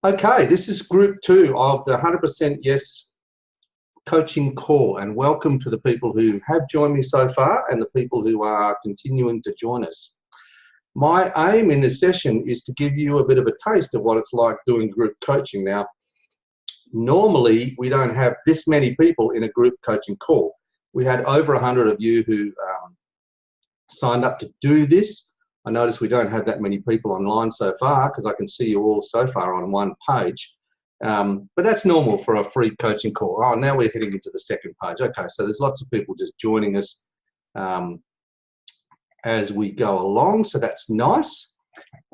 Okay, this is group 2 of the 100% Yes coaching call, and welcome to the people who have joined me so far and the people who are continuing to join us. My aim in this session is to give you a bit of a taste of what it's like doing group coaching. Now, normally we don't have this many people in a group coaching call. We had over 100 of you who signed up to do this. I notice we don't have that many people online so far because I can see you all so far on one page. But that's normal for a free coaching call. Oh, now we're heading into the second page. Okay, so there's lots of people just joining us as we go along, so that's nice.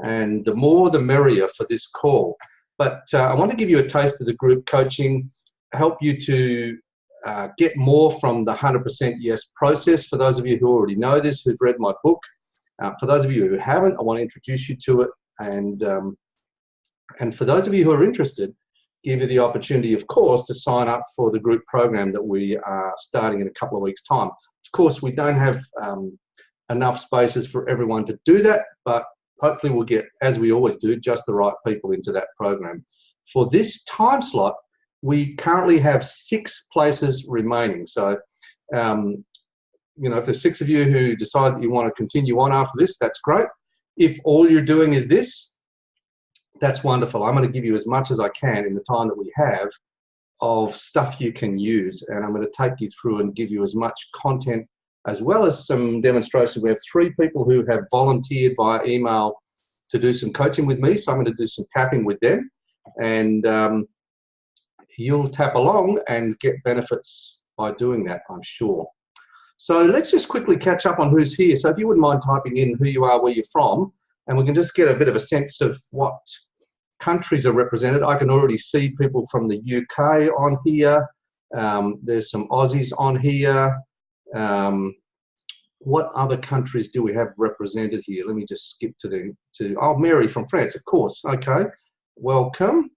And the more the merrier for this call. But I want to give you a taste of the group coaching, help you to get more from the 100% Yes process. For those of you who already know this, who've read my book, for those of you who haven't, I want to introduce you to it. And for those of you who are interested, give you the opportunity, of course, to sign up for the group program that we are starting in a couple of weeks' time. Of course, we don't have enough spaces for everyone to do that, but hopefully we'll get, as we always do, just the right people into that program. For this time slot, we currently have 6 places remaining. So, you know, if there's 6 of you who decide that you want to continue on after this, that's great. If all you're doing is this, that's wonderful. I'm going to give you as much as I can in the time that we have of stuff you can use, and I'm going to take you through and give you as much content as well as some demonstrations. We have 3 people who have volunteered via email to do some coaching with me, so I'm going to do some tapping with them, and you'll tap along and get benefits by doing that, I'm sure. So let's just quickly catch up on who's here. So if you wouldn't mind typing in who you are, where you're from, and we can just get a bit of a sense of what countries are represented. I can already see people from the UK on here. There's some Aussies on here. What other countries do we have represented here? Let me just skip oh, Mary from France, of course. Okay, welcome.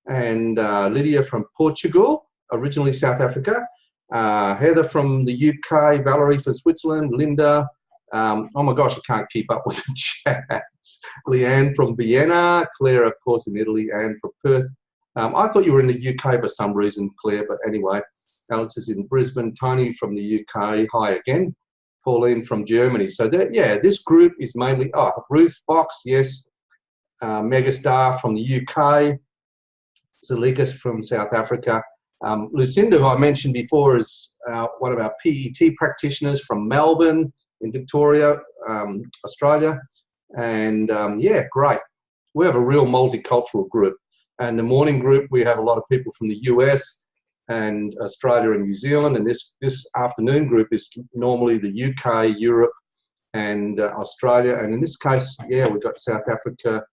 And Lydia from Portugal, originally South Africa. Heather from the UK, Valerie from Switzerland, Linda. Oh my gosh, I can't keep up with the chats. Leanne from Vienna, Claire, of course, in Italy, Anne from Perth. I thought you were in the UK for some reason, Claire, but anyway. Alex is in Brisbane, Tony from the UK, hi again. Pauline from Germany. So that, yeah, this group is mainly, Ruth Box, yes. Megastar from the UK. Zalikas from South Africa. Lucinda, who I mentioned before, is one of our PET practitioners from Melbourne in Victoria, Australia. And yeah, great. We have a real multicultural group. And the morning group, we have a lot of people from the US and Australia and New Zealand. And this afternoon group is normally the UK, Europe, and Australia. And in this case, yeah, we've got South Africa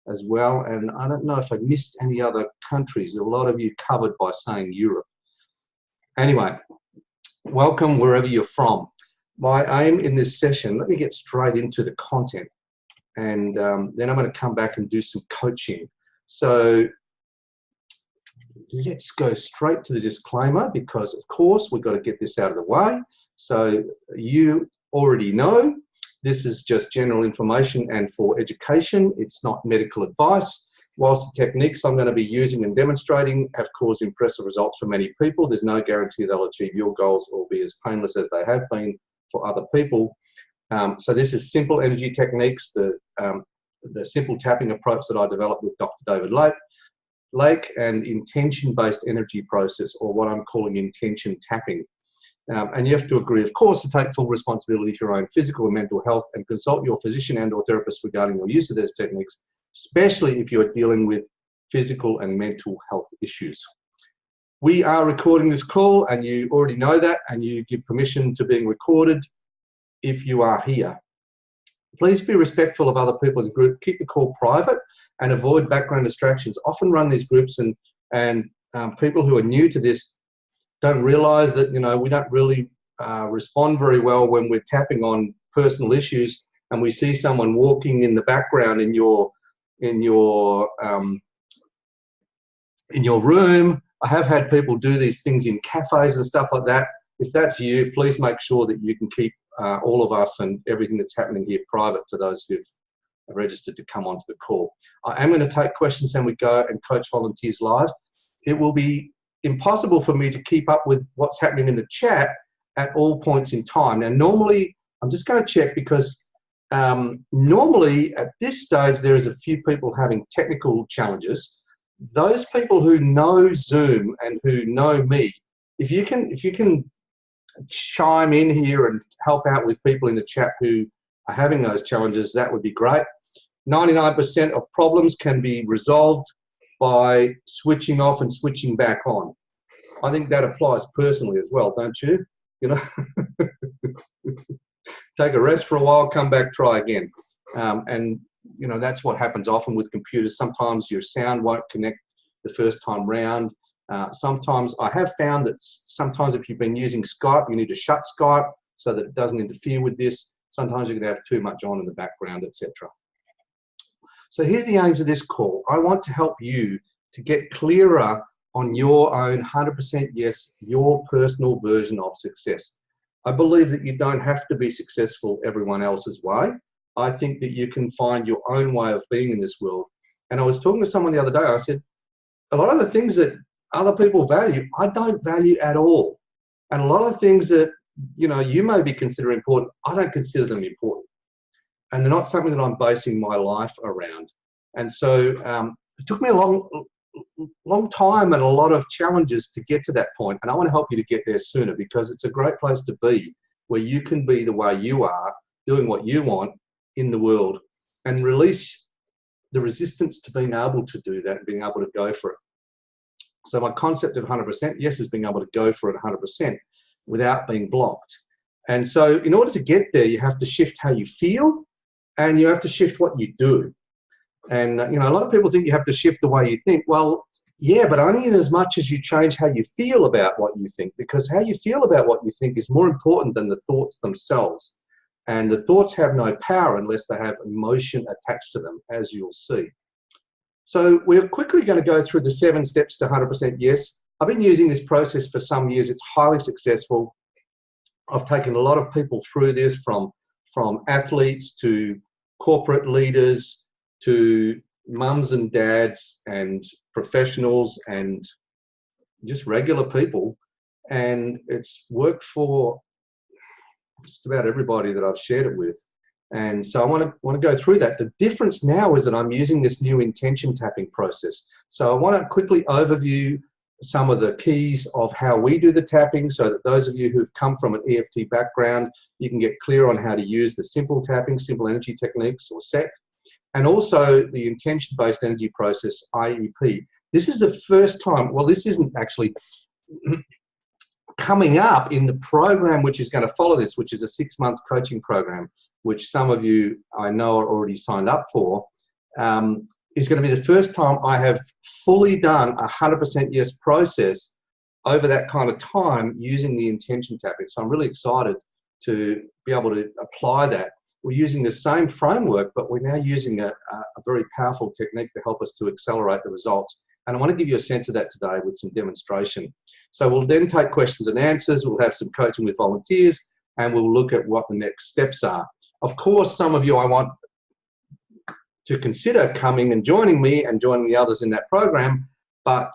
as well. And I don't know if I missed any other countries. A lot of you covered by saying Europe. Anyway, welcome wherever you're from. My aim in this session, let me get straight into the content, and then I'm going to come back and do some coaching. So let's go straight to the disclaimer, because of course we've got to get this out of the way. So you already know this is just general information and for education. It's not medical advice. Whilst the techniques I'm going to be using and demonstrating have caused impressive results for many people, there's no guarantee they'll achieve your goals or be as painless as they have been for other people. So this is simple energy techniques, the simple tapping approach that I developed with Dr. David Lake, and intention-based energy process, or what I'm calling intention tapping. And you have to agree, of course, to take full responsibility for your own physical and mental health, and consult your physician and or therapist regarding your use of those techniques, especially if you're dealing with physical and mental health issues. We are recording this call, and you already know that, and you give permission to being recorded if you are here. Please be respectful of other people in the group. Keep the call private and avoid background distractions. Often run these groups, and people who are new to this don't realize that, you know, we don't really respond very well when we're tapping on personal issues and we see someone walking in the background in your room. I have had people do these things in cafes and stuff like that. If that's you, please make sure that you can keep all of us and everything that's happening here private to those who've registered to come onto the call. I am going to take questions and we go and coach volunteers live. It will be impossible for me to keep up with what's happening in the chat at all points in time. Now, normally, I'm just going to check because normally at this stage, there is a few people having technical challenges. Those people who know Zoom and who know me, if you can chime in here and help out with people in the chat who are having those challenges, that would be great. 99% of problems can be resolved by switching off and switching back on. I think that applies personally as well, don't you? You know, take a rest for a while, come back, try again. And you know, that's what happens often with computers. Sometimes your sound won't connect the first time round. Sometimes I have found that sometimes if you've been using Skype, you need to shut Skype so that it doesn't interfere with this. Sometimes you can have too much on in the background, etc. So here's the aims of this call. I want to help you to get clearer on your own 100% yes, your personal version of success. I believe that you don't have to be successful everyone else's way. I think that you can find your own way of being in this world. And I was talking to someone the other day, I said, a lot of the things that other people value, I don't value at all. And a lot of the things that, you know, you may be considering important, I don't consider them important. And they're not something that I'm basing my life around. And so it took me a long time and a lot of challenges to get to that point. And I want to help you to get there sooner because it's a great place to be where you can be the way you are, doing what you want in the world and release the resistance to being able to do that and being able to go for it. So my concept of 100% yes is being able to go for it 100% without being blocked. And so in order to get there, you have to shift how you feel and you have to shift what you do. And you know, a lot of people think you have to shift the way you think. Well, yeah, but only in as much as you change how you feel about what you think, because how you feel about what you think is more important than the thoughts themselves. And the thoughts have no power unless they have emotion attached to them, as you'll see. So we're quickly going to go through the 7 steps to 100% yes. I've been using this process for some years. It's highly successful. I've taken a lot of people through this, from athletes to corporate leaders to mums and dads and professionals and just regular people. And it's worked for just about everybody that I've shared it with. And so I want to go through that. The difference now is that I'm using this new intention tapping process. So I want to quickly overview some of the keys of how we do the tapping so that those of you who've come from an EFT background, you can get clear on how to use the simple tapping, simple energy techniques, or SET, and also the intention-based energy process, IEP. This is the first time, well, this isn't actually coming up in the program which is going to follow this, which is a 6-month coaching program, which some of you I know are already signed up for, is going to be the first time I have fully done a 100% yes process over that kind of time using the intention tapping. So I'm really excited to be able to apply that. We're using the same framework, but we're now using a very powerful technique to help us to accelerate the results. And I want to give you a sense of that today with some demonstration. So we'll then take questions and answers, we'll have some coaching with volunteers, and we'll look at what the next steps are. Of course, some of you I want to consider coming and joining me and joining the others in that program, but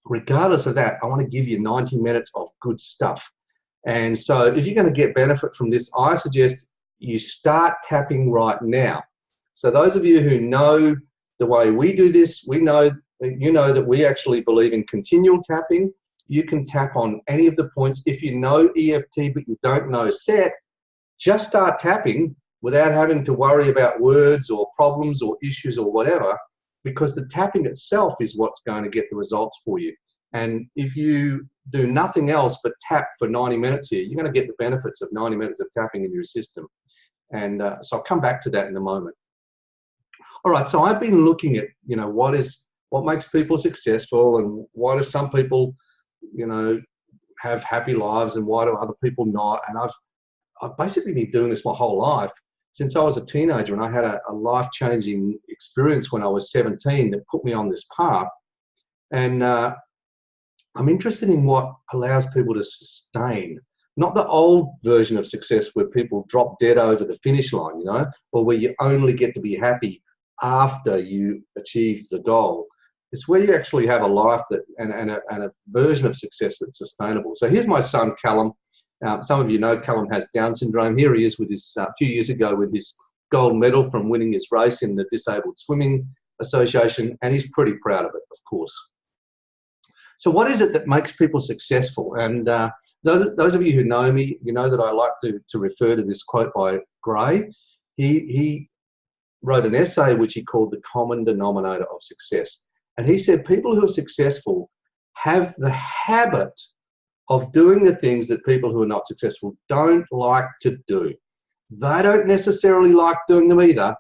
regardless of that, I want to give you 90 minutes of good stuff. And so if you're going to get benefit from this, I suggest you start tapping right now. So those of you who know the way we do this, you know that we actually believe in continual tapping. You can tap on any of the points. If you know EFT but you don't know SET, just start tapping without having to worry about words or problems or issues or whatever, because the tapping itself is what's going to get the results for you. And if you do nothing else but tap for 90 minutes here, you're going to get the benefits of 90 minutes of tapping in your system. And so I'll come back to that in a moment. All right, so I've been looking at, you know, what makes people successful and why do some people, you know, have happy lives and why do other people not? And I've basically been doing this my whole life since I was a teenager, and I had a life-changing experience when I was 17 that put me on this path. And I'm interested in what allows people to sustain Not the old version of success where people drop dead over the finish line, you know, or where you only get to be happy after you achieve the goal. It's where you actually have a life that and a version of success that's sustainable. So here's my son, Callum. Some of you know Callum has Down syndrome. Here he is with his, a few years ago with his gold medal from winning his race in the Disabled Swimming Association, and he's pretty proud of it, of course. So what is it that makes people successful? And those of you who know me, you know that I like to refer to this quote by Gray. He wrote an essay which he called The Common Denominator of Success. And he said people who are successful have the habit of doing the things that people who are not successful don't like to do. They don't necessarily like doing them either,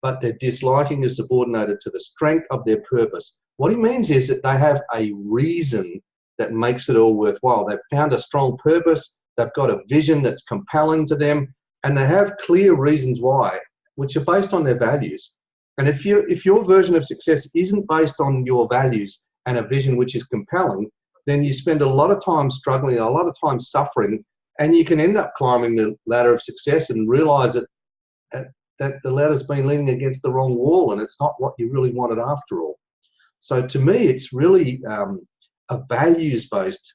but their disliking is subordinated to the strength of their purpose. What he means is that they have a reason that makes it all worthwhile. They've found a strong purpose, they've got a vision that's compelling to them, and they have clear reasons why, which are based on their values. And if your version of success isn't based on your values and a vision which is compelling, then you spend a lot of time struggling, a lot of time suffering, and you can end up climbing the ladder of success and realize that the ladder's been leaning against the wrong wall and it's not what you really wanted after all. So to me, it's really a values-based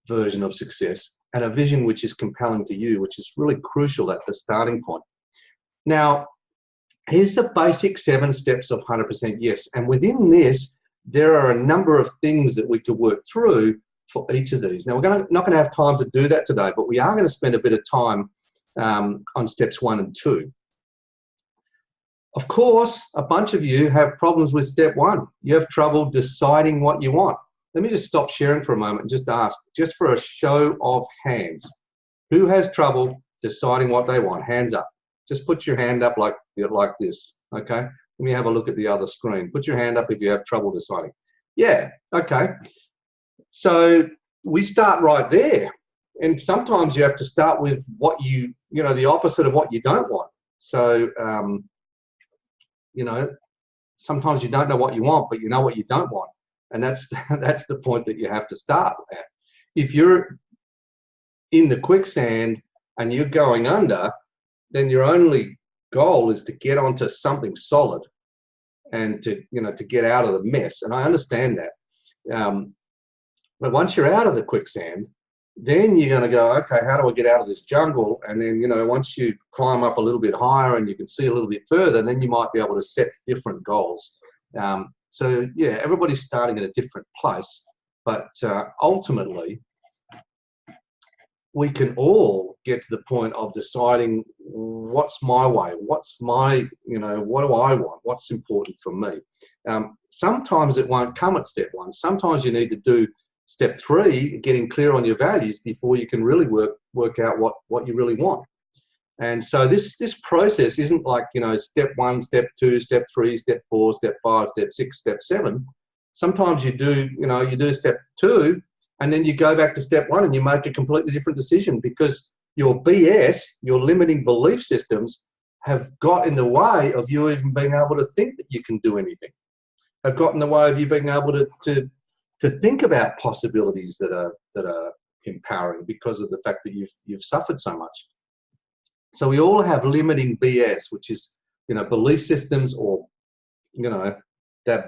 version of success and a vision which is compelling to you, which is really crucial at the starting point. Now, here's the basic 7 steps of 100% yes. And within this, there are a number of things that we could work through for each of these. Now, we're not going to have time to do that today, but we are going to spend a bit of time on steps 1 and 2. Of course, a bunch of you have problems with step 1. You have trouble deciding what you want. Let me just stop sharing for a moment and just ask, just for a show of hands, who has trouble deciding what they want? Hands up. Just put your hand up like this, okay? Let me have a look at the other screen. Put your hand up if you have trouble deciding. Yeah, okay. So we start right there. And sometimes you have to start with what you know, the opposite of what you don't want. So, you know, sometimes you don't know what you want, but you know what you don't want. And that's the point that you have to start at. If you're in the quicksand and you're going under, then your only goal is to get onto something solid and to get out of the mess. And I understand that. But once you're out of the quicksand, then you're going to go, okay, how do I get out of this jungle? And then, you know, once you climb up a little bit higher and you can see a little bit further, then you might be able to set different goals. So, yeah, everybody's starting at a different place. But ultimately, we can all get to the point of deciding what's my way, what's my, you know, what do I want, what's important for me. Sometimes it won't come at step 1. Sometimes you need to do step 3, getting clear on your values before you can really work out what you really want. And so this process isn't like, you know, step 1, step 2, step 3, step 4, step 5, step 6, step 7. Sometimes you do step 2, and then you go back to step 1 and you make a completely different decision because your BS, your limiting belief systems, have got in the way of you even being able to think that you can do anything. Have got in the way of you being able to think about possibilities that are empowering because of the fact that you've suffered so much. So we all have limiting BS, which is, you know, belief systems, or, you know, that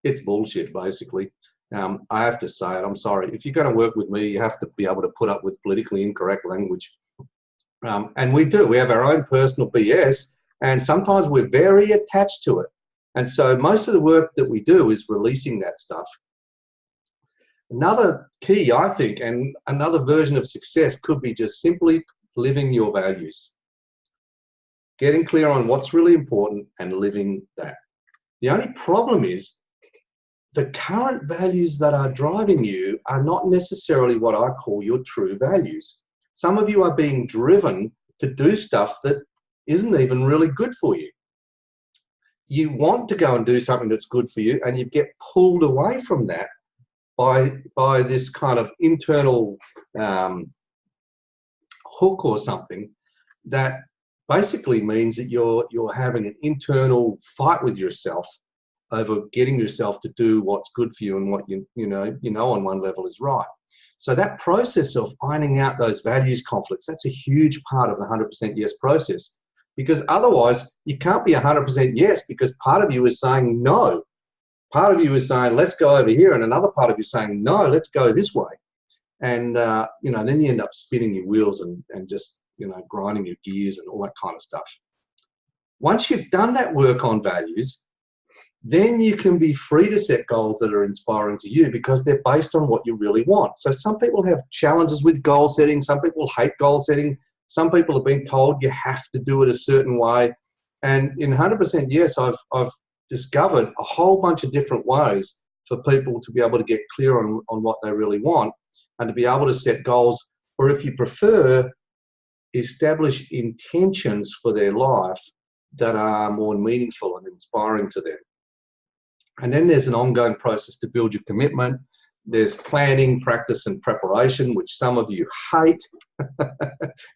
it's bullshit basically. I have to say it, I'm sorry. If you're going to work with me, you have to be able to put up with politically incorrect language. And we have our own personal BS, and sometimes we're very attached to it. And so most of the work that we do is releasing that stuff. Another key, I think, and another version of success could be just simply living your values. Getting clear on what's really important and living that. The only problem is the current values that are driving you are not necessarily what I call your true values. Some of you are being driven to do stuff that isn't even really good for you. You want to go and do something that's good for you, and you get pulled away from that by this kind of internal hook or something that basically means that you're having an internal fight with yourself, over getting yourself to do what's good for you and what you know on one level is right. So that process of ironing out those values conflicts, that's a huge part of the 100% yes process, because otherwise you can't be 100% yes, because part of you is saying no. Part of you is saying, let's go over here, and another part of you is saying, no, let's go this way. And, then you end up spinning your wheels and just, grinding your gears and all that kind of stuff. Once you've done that work on values, then you can be free to set goals that are inspiring to you, because they're based on what you really want. So some people have challenges with goal setting. Some people hate goal setting. Some people have been told you have to do it a certain way. And in 100% yes, I've discovered a whole bunch of different ways for people to be able to get clear on what they really want, and to be able to set goals, or if you prefer, establish intentions for their life that are more meaningful and inspiring to them. And then there's an ongoing process to build your commitment. There's planning, practice, and preparation, which some of you hate.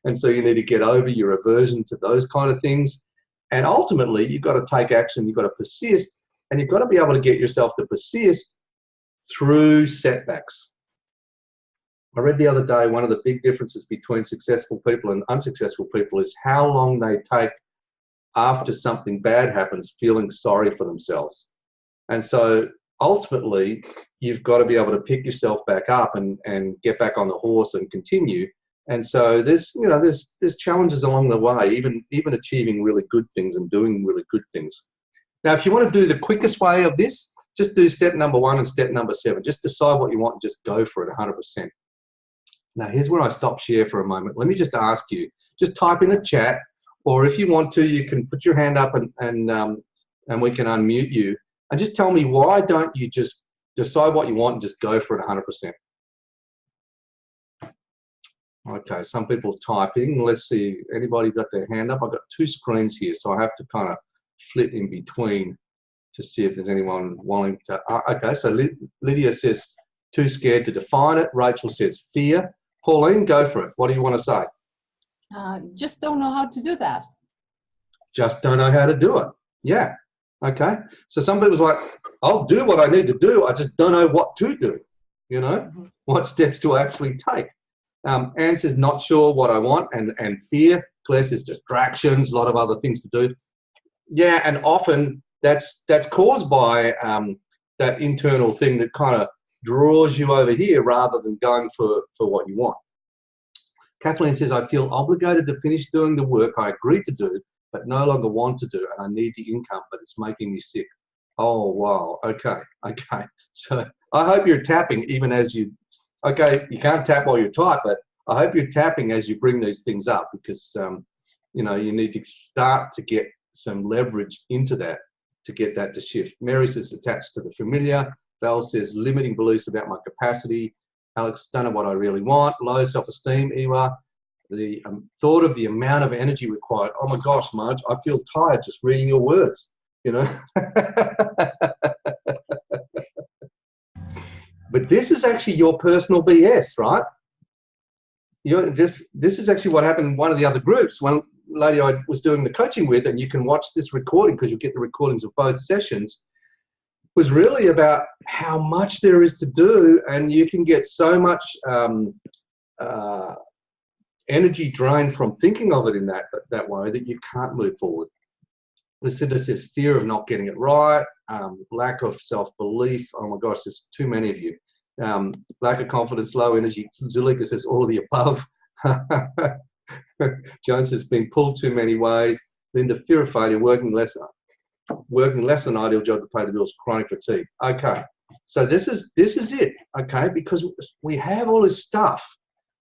And so you need to get over your aversion to those kind of things. And ultimately, you've got to take action, you've got to persist, and you've got to be able to get yourself to persist through setbacks. I read the other day, one of the big differences between successful people and unsuccessful people is how long they take after something bad happens feeling sorry for themselves. And so ultimately, you've got to be able to pick yourself back up and get back on the horse and continue. And so there's challenges along the way, even achieving really good things and doing really good things. Now, if you want to do the quickest way of this, just do step number 1 and step number 7. Just decide what you want and just go for it 100%. Now, here's where I stop share for a moment. Let me just ask you, just type in the chat, or if you want to, you can put your hand up and we can unmute you. And just tell me, why don't you just decide what you want and just go for it 100%? Okay, some people typing. Let's see, anybody got their hand up? I've got 2 screens here, so I have to kind of flit in between to see if there's anyone wanting to. Okay, so Lydia says, too scared to define it. Rachel says, fear. Pauline, go for it. What do you want to say? Just don't know how to do that. Just don't know how to do it. Yeah. Okay. So some people's like, I'll do what I need to do. I just don't know what to do. What steps to actually take. Anne says, not sure what I want, and fear. Claire says, distractions, a lot of other things to do. Yeah, and often that's caused by that internal thing that kind of draws you over here rather than going for what you want. Kathleen says, I feel obligated to finish doing the work I agreed to do, but no longer want to do, and I need the income, but it's making me sick. Oh, wow. Okay. So I hope you're tapping even as you, you can't tap while you type, but I hope you're tapping as you bring these things up, because, you need to start to get some leverage into that to get that to shift. Mary says, attached to the familiar. Val says, limiting beliefs about my capacity. Alex, don't know what I really want. Low self-esteem. Ewa, the thought of the amount of energy required. Oh my gosh, Marge, I feel tired just reading your words, But this is actually your personal BS, right? This is actually what happened in one of the other groups. One lady I was doing the coaching with, and you can watch this recording because you'll get the recordings of both sessions, was really about how much there is to do, and you can get so much energy drained from thinking of it in that way that you can't move forward. Lucinda says, fear of not getting it right, lack of self-belief. Oh my gosh, there's too many of you. Lack of confidence, low energy. Zulika says, all of the above. Jones has been pulled too many ways. Linda, fear of failure, working less than ideal job to pay the bills, chronic fatigue. Okay, so this is it. Okay, because we have all this stuff.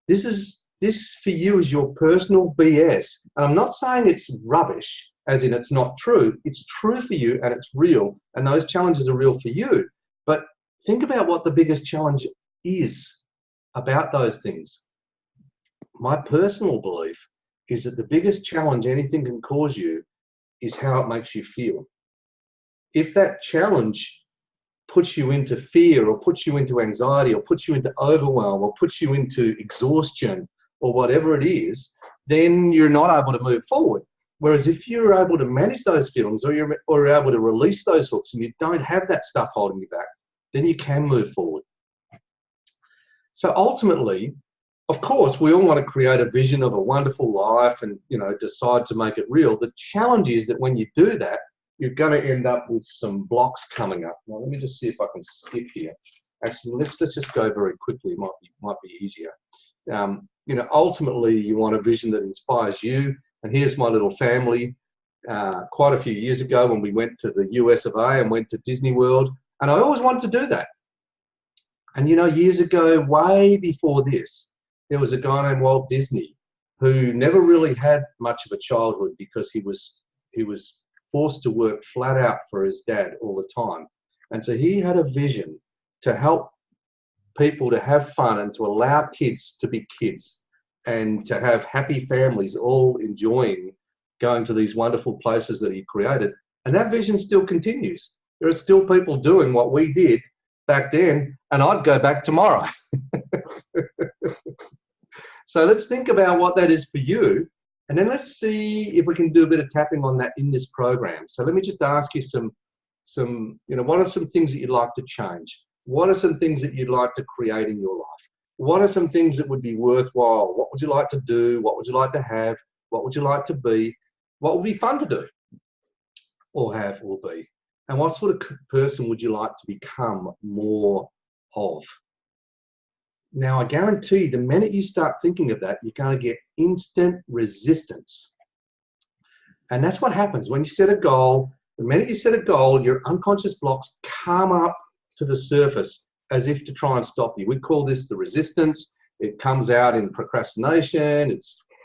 This for you is your personal BS, and I'm not saying it's rubbish, as in it's not true. It's true for you, and it's real, and those challenges are real for you. But think about what the biggest challenge is about those things. My personal belief is that the biggest challenge anything can cause you is how it makes you feel. If that challenge puts you into fear, or puts you into anxiety, or puts you into overwhelm, or puts you into exhaustion, or whatever it is, then you're not able to move forward. Whereas if you're able to manage those feelings, or you're able to release those hooks, and you don't have that stuff holding you back, then you can move forward. So ultimately, of course, we all want to create a vision of a wonderful life and, you know, decide to make it real. The challenge is that when you do that, you're going to end up with some blocks coming up. Now, let me just see if I can skip here. Actually, let's just go very quickly. It might be easier. You know, ultimately, you want a vision that inspires you. And here's my little family. Quite a few years ago, when we went to the US of A and went to Disney World, and I always wanted to do that. And you know, years ago, way before this, there was a guy named Walt Disney who never really had much of a childhood because he was forced to work flat out for his dad all the time. And so he had a vision to help people to have fun and to allow kids to be kids and to have happy families all enjoying going to these wonderful places that he created. And that vision still continues. There are still people doing what we did back then, and I'd go back tomorrow. So let's think about what that is for you, and then let's see if we can do a bit of tapping on that in this program. So let me just ask you some, you know, what are some things that you'd like to change? What are some things that you'd like to create in your life? What are some things that would be worthwhile? What would you like to do? What would you like to have? What would you like to be? What would be fun to do or have or be? And what sort of person would you like to become more of? Now, I guarantee the minute you start thinking of that, you're going to get instant resistance. And that's what happens when you set a goal. The minute you set a goal, your unconscious blocks come up to the surface as if to try and stop you. We call this the resistance. It comes out in procrastination.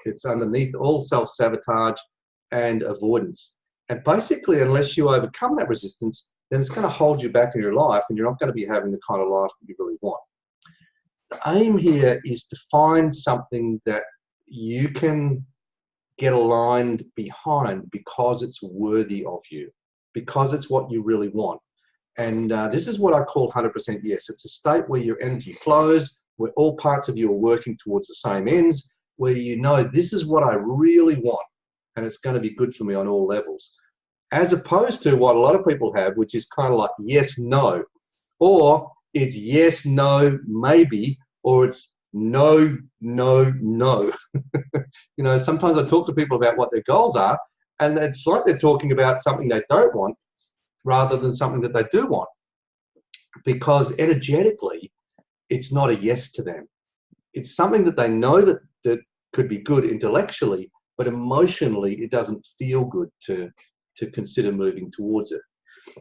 It's underneath all self-sabotage and avoidance. And basically, unless you overcome that resistance, then it's going to hold you back in your life, and you're not going to be having the kind of life that you really want. The aim here is to find something that you can get aligned behind because it's worthy of you, because it's what you really want. And this is what I call 100% yes. It's a state where your energy flows, where all parts of you are working towards the same ends, where you know this is what I really want, and it's going to be good for me on all levels. As opposed to what a lot of people have, which is kind of like yes, no, or it's yes, no, maybe, or it's no, no, no. You know, sometimes I talk to people about what their goals are, and it's like they're talking about something they don't want rather than something that they do want, because energetically, it's not a yes to them. It's something that they know that could be good intellectually, but emotionally, it doesn't feel good to consider moving towards it.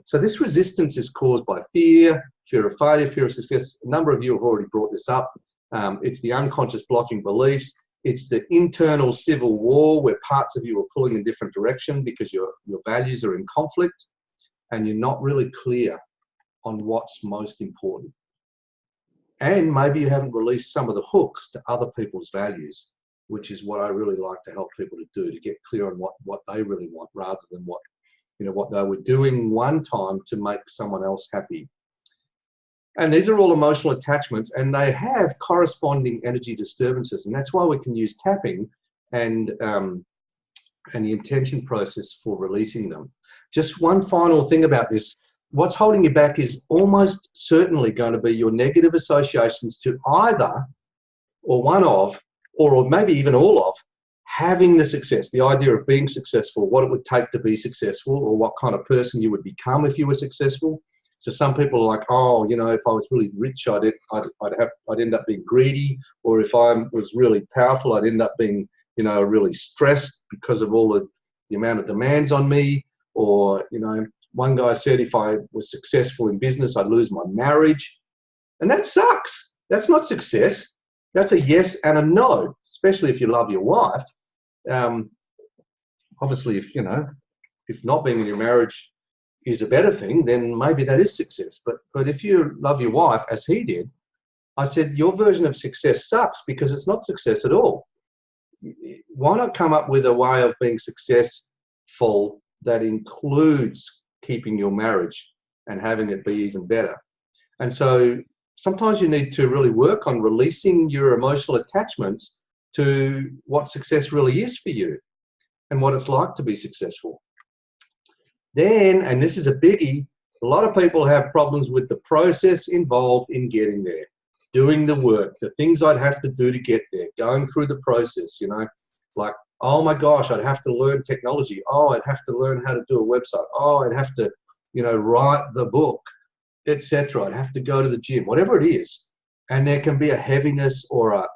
So this resistance is caused by fear of failure, fear of success. A number of you have already brought this up. It's the unconscious blocking beliefs. It's the internal civil war where parts of you are pulling in different direction because your values are in conflict and you're not really clear on what's most important. And maybe you haven't released some of the hooks to other people's values, which is what I really like to help people to do, to get clear on what they really want rather than what they were doing one time to make someone else happy. And these are all emotional attachments, and they have corresponding energy disturbances, and that's why we can use tapping and the intention process for releasing them. Just one final thing about this. What's holding you back is almost certainly going to be your negative associations to either or one of, or maybe even all of, having the success, the idea of being successful, what it would take to be successful, or what kind of person you would become if you were successful. So some people are like, oh, you know, if I was really rich, I'd end up being greedy, or if I was really powerful, I'd end up being, you know, really stressed because of all the amount of demands on me. Or, you know, one guy said if I was successful in business, I'd lose my marriage. And that sucks. That's not success. That's a yes and a no, especially if you love your wife. Obviously, if not being in your marriage is a better thing, then maybe that is success. But if you love your wife, as he did, I said, your version of success sucks because it's not success at all. Why not come up with a way of being successful that includes keeping your marriage and having it be even better? And so sometimes you need to really work on releasing your emotional attachments to what success really is for you. and what it's like to be successful. Then, and this is a biggie, a lot of people have problems with the process involved in getting there, doing the work, the things I'd have to do to get there, going through the process, you know, like, oh my gosh, I'd have to learn technology. Oh, I'd have to learn how to do a website. Oh, I'd have to, you know, write the book, etc. I'd have to go to the gym, whatever it is. And there can be a heaviness or a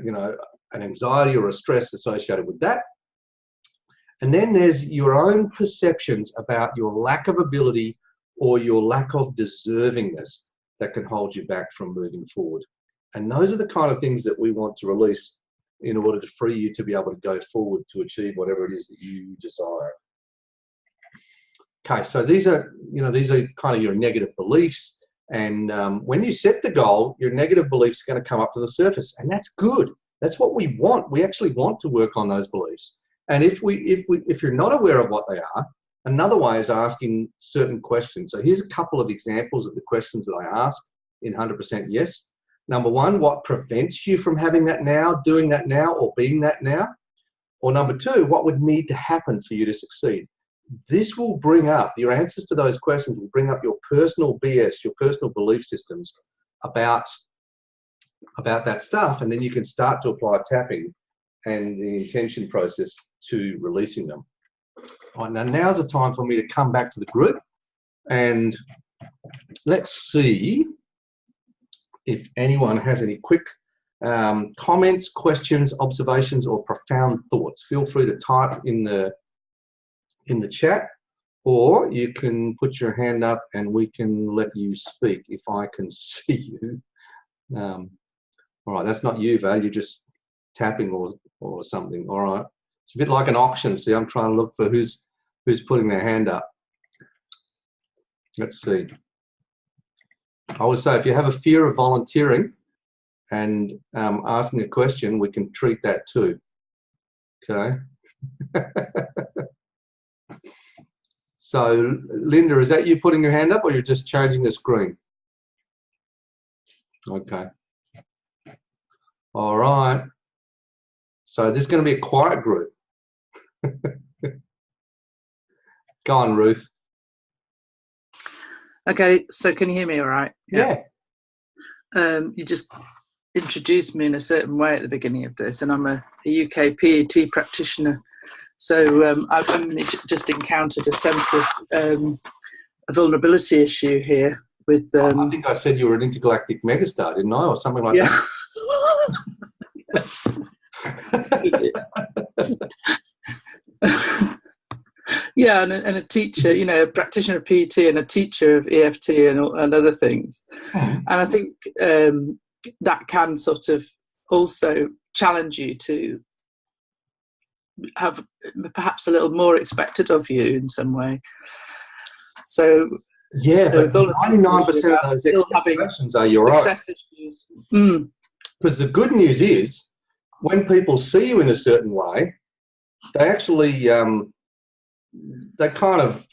you know, an anxiety or a stress associated with that. And then there's your own perceptions about your lack of ability or your lack of deservingness that can hold you back from moving forward. And those are the kind of things that we want to release in order to free you to be able to go forward to achieve whatever it is that you desire. Okay, so these are, you know, these are kind of your negative beliefs. And when you set the goal, your negative beliefs are going to come up to the surface, and that's good. That's what we want. We actually want to work on those beliefs. And if you're not aware of what they are, another way is asking certain questions. So here's a couple of examples of the questions that I ask in 100% Yes. Number one, what prevents you from having that now, doing that now, or being that now? Or number two, what would need to happen for you to succeed? This will bring up, your answers to those questions will bring up your personal BS, your personal belief systems about that stuff, and then you can start to apply tapping and the intention process to releasing them. All right, now now's the time for me to come back to the group, and let's see if anyone has any quick comments, questions, observations, or profound thoughts. Feel free to type in the chat, or you can put your hand up and we can let you speak if I can see you. All right, that's not you, Val, you're just tapping or something. All right, it's a bit like an auction. See, I'm trying to look for who's putting their hand up. Let's see. I would say if you have a fear of volunteering and asking a question, we can treat that too. Okay. So, Linda, is that you putting your hand up, or you're just changing the screen? Okay. All right. So this is going to be a quiet group. Go on, Ruth. Okay, so can you hear me all right? Yeah. You just introduced me in a certain way at the beginning of this, and I'm a UK PET practitioner. So I've just encountered a sense of a vulnerability issue here with... I think I said you were an intergalactic megastar, didn't I? Or something like that. Yes. Yeah, and a teacher, you know, a practitioner of PET and a teacher of EFT and other things. And I think that can sort of also challenge you to have perhaps a little more expected of you in some way. So yeah, but 99% of those expectations are your own. Issues. Because the good news is, when people see you in a certain way, they actually, they kind of,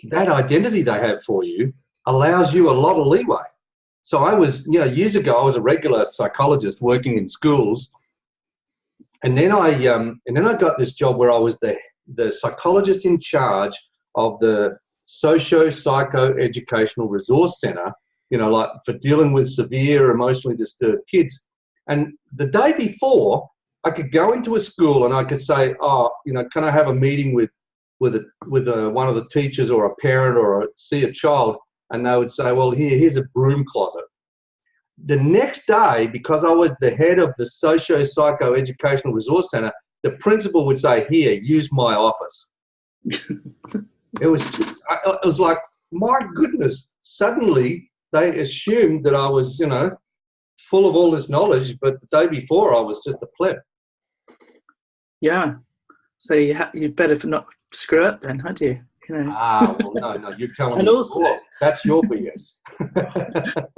that identity they have for you allows you a lot of leeway. So I was, you know, years ago, I was a regular psychologist working in schools, and then I got this job where I was the psychologist in charge of the socio-psycho-educational resource center, you know, like for dealing with severe emotionally disturbed kids. And the day before, I could go into a school and I could say, oh, you know, can I have a meeting with one of the teachers or a parent or see a child? And they would say, well, here's a broom closet. The next day, because I was the head of the socio-psycho-educational resource center, the principal would say, here, use my office. It was like, my goodness, suddenly they assumed that I was, you know, full of all this knowledge, but the day before I was just a pleb. Yeah. So you'd better not screw up then, had you? You know. Well, no, you're telling and me also, that's your BS.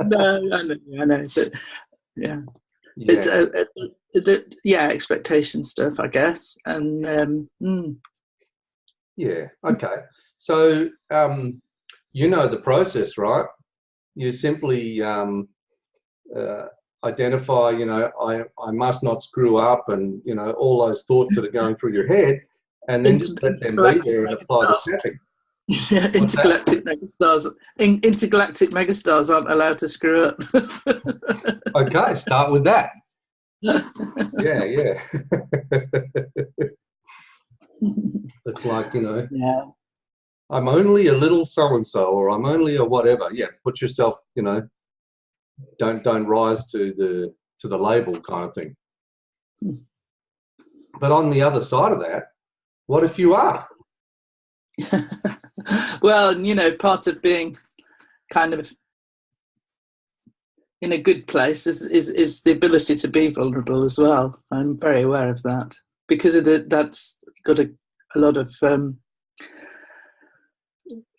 No, I know, but yeah. It's expectation stuff, I guess, and yeah, okay. So you know the process, right? You simply, I identify, I must not screw up, and, all those thoughts that are going through your head, and then just let them be there and apply the tapping. Yeah, intergalactic megastars. Intergalactic megastars aren't allowed to screw up. Okay, start with that. Yeah. It's like, Yeah. I'm only a little so-and-so, or I'm only a whatever. Yeah, put yourself, don't rise to the label kind of thing. But on the other side of that, what if you are? Well, part of being kind of in a good place is the ability to be vulnerable as well. I'm very aware of that, because that's got a lot of,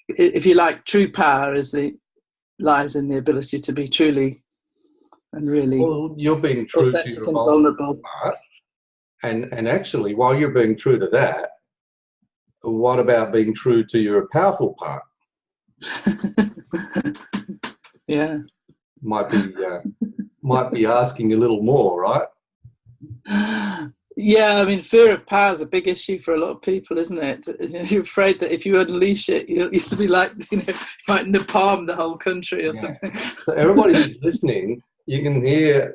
if you like, true power lies in the ability to be truly and really, well, you're being true to your vulnerable part. And actually, while you're being true to that, what about being true to your powerful part? Yeah. Might be asking a little more, right? Yeah, I mean, fear of power is a big issue for a lot of people, isn't it? You're afraid that if you unleash it, you used to be like, you might napalm the whole country or something. So everybody who's listening, you can hear.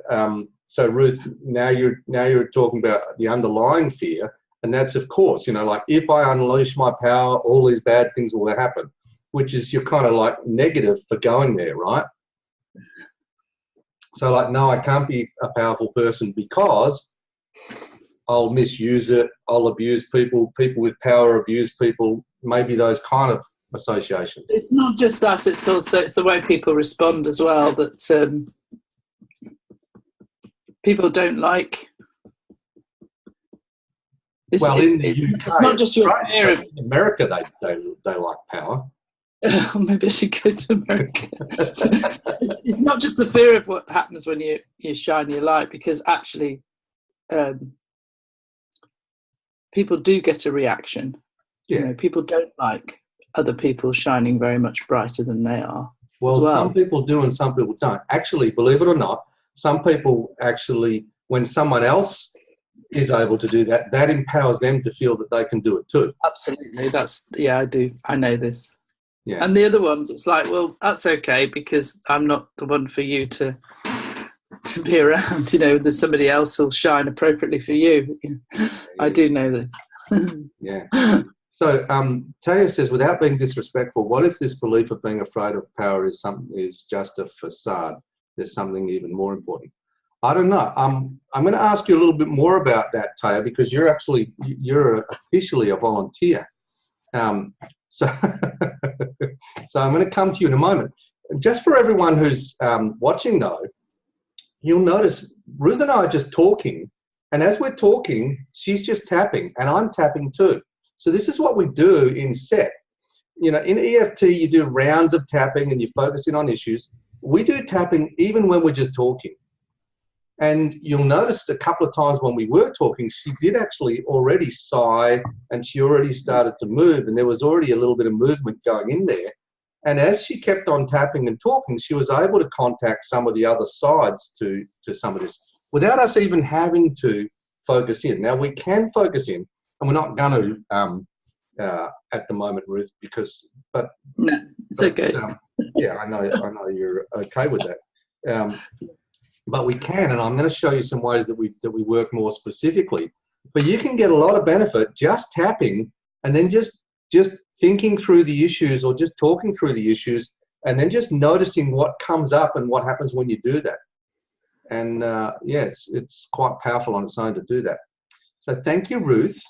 So Ruth, now you're talking about the underlying fear, and that's, of course, like, if I unleash my power, all these bad things will happen, which is, you're kind of like negative for going there, right? So like, no, I can't be a powerful person because I'll misuse it, I'll abuse people, people with power abuse people, maybe those kind of associations. It's not just that, it's the way people respond as well, that people don't like. In the UK, it's not just your fear of America, they like power. Maybe I should go to America. It's not just the fear of what happens when you shine your light, because actually people do get a reaction. Yeah. People don't like other people shining very much brighter than they are. Well, some people do and some people don't. Actually, believe it or not, some people actually, when someone else is able to do that, that empowers them to feel that they can do it too. Absolutely. I do. I know this. Yeah. And the other ones, it's like, well, that's okay, because I'm not the one for you to be around. There's somebody else who'll shine appropriately for you. I do know this. Yeah. So Taya says, without being disrespectful, what if this belief of being afraid of power is just a facade? There's something even more important. I don't know. I'm going to ask you a little bit more about that, Taya, because you're officially a volunteer. So I'm going to come to you in a moment. Just for everyone who's watching, though, you'll notice Ruth and I are just talking, and as we're talking, she's just tapping, and I'm tapping too. So this is what we do in SET. In EFT, you do rounds of tapping and you focus in on issues. We do tapping even when we're just talking. And you'll notice a couple of times when we were talking, she did actually already sigh, and she already started to move, and there was already a little bit of movement going in there. And as she kept on tapping and talking, she was able to contact some of the other sides to some of this without us even having to focus in. Now, we can focus in, and we're not going to at the moment, Ruth, but no, it's okay. Yeah, I know you're okay with that. But we can, and I'm going to show you some ways that we work more specifically. But you can get a lot of benefit just tapping, and then just thinking through the issues, or just talking through the issues, and then just noticing what comes up and what happens when you do that. And it's quite powerful on its own to do that. So thank you, Ruth.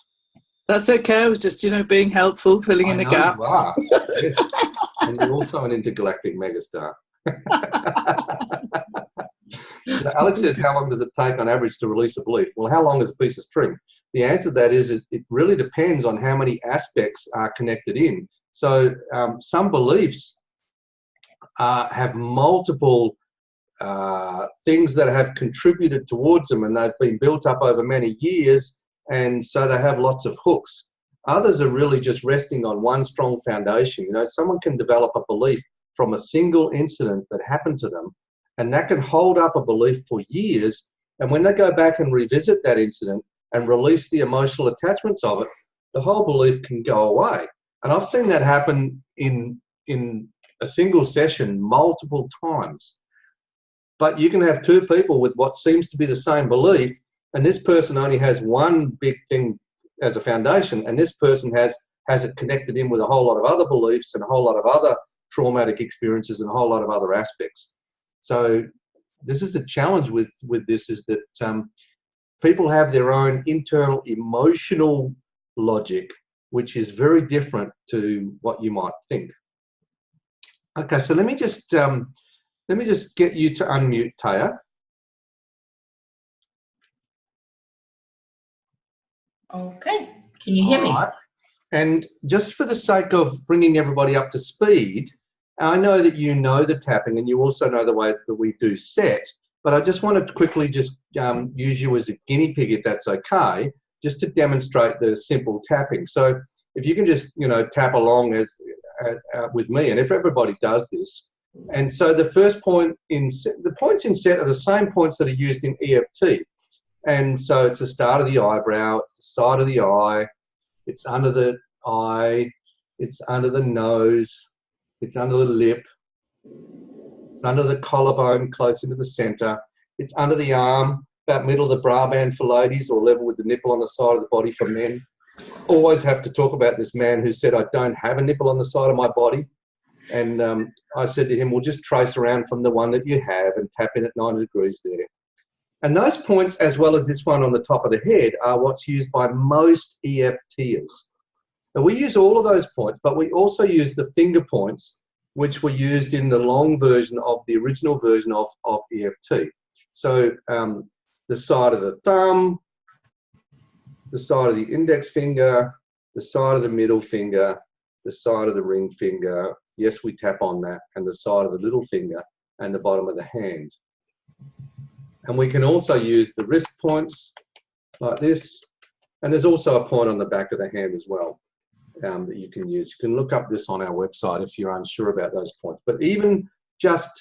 That's okay. I was just being helpful, filling in the gaps. You are. Yes. And you're also an intergalactic megastar. So Alex says, how long does it take on average to release a belief? Well, how long is a piece of string? The answer to that is it really depends on how many aspects are connected in. So some beliefs have multiple things that have contributed towards them, and they've been built up over many years, and so they have lots of hooks. Others are really just resting on one strong foundation. Someone can develop a belief from a single incident that happened to them, And that can hold up a belief for years. And when they go back and revisit that incident and release the emotional attachments of it, the whole belief can go away. And I've seen that happen in a single session multiple times. But you can have two people with what seems to be the same belief, and this person only has one big thing as a foundation, and this person has it connected in with a whole lot of other beliefs and a whole lot of other traumatic experiences and a whole lot of other aspects. So this is the challenge with this, is that people have their own internal emotional logic, which is very different to what you might think. Okay, so let me just get you to unmute, Taya. Okay, can you hear me? Right. And just for the sake of bringing everybody up to speed, I know that you know the tapping and you also know the way that we do set, but I just want to quickly just use you as a guinea pig, if that's okay, just to demonstrate the simple tapping. So if you can just, tap along with me, and if everybody does this. And so the first point the points in set are the same points that are used in EFT. And so it's the start of the eyebrow, it's the side of the eye, it's under the eye, it's under the nose, it's under the lip, it's under the collarbone close into the center, it's under the arm, about middle of the bra band for ladies, or level with the nipple on the side of the body for men. Always have to talk about this man who said, I don't have a nipple on the side of my body. And I said to him, well, just trace around from the one that you have and tap in at 90 degrees there. And those points, as well as this one on the top of the head, are what's used by most EFTers. Now, we use all of those points, but we also use the finger points, which were used in the long version of the original version of EFT. So the side of the thumb, the side of the index finger, the side of the middle finger, the side of the ring finger, yes, we tap on that, and the side of the little finger and the bottom of the hand. And we can also use the wrist points like this. And there's also a point on the back of the hand as well that you can use. You can look up this on our website if you're unsure about those points. But even just,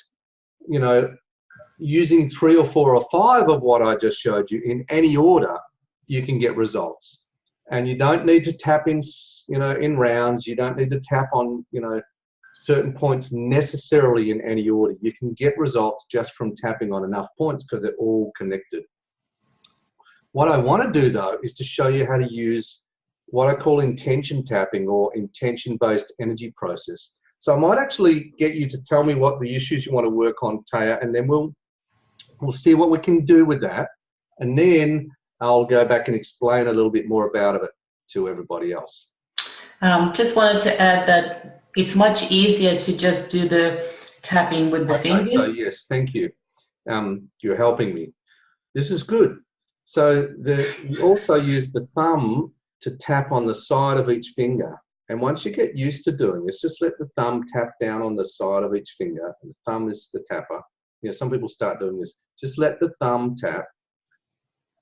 using 3 or 4 or 5 of what I just showed you in any order, you can get results. And you don't need to tap in, in rounds. You don't need to tap on, certain points necessarily in any order. You can get results just from tapping on enough points because they're all connected. What I want to do, though, is to show you how to use what I call intention tapping, or intention-based energy process. So I might actually get you to tell me what the issues you want to work on, Taya, and then we'll see what we can do with that. And then I'll go back and explain a little bit more about it to everybody else. Just wanted to add that it's much easier to just do the tapping with the fingers. So yes, thank you. You're helping me. This is good. So you also use the thumb to tap on the side of each finger. And once you get used to doing this, just let the thumb tap down on the side of each finger. The thumb is the tapper. Some people start doing this. Just let the thumb tap.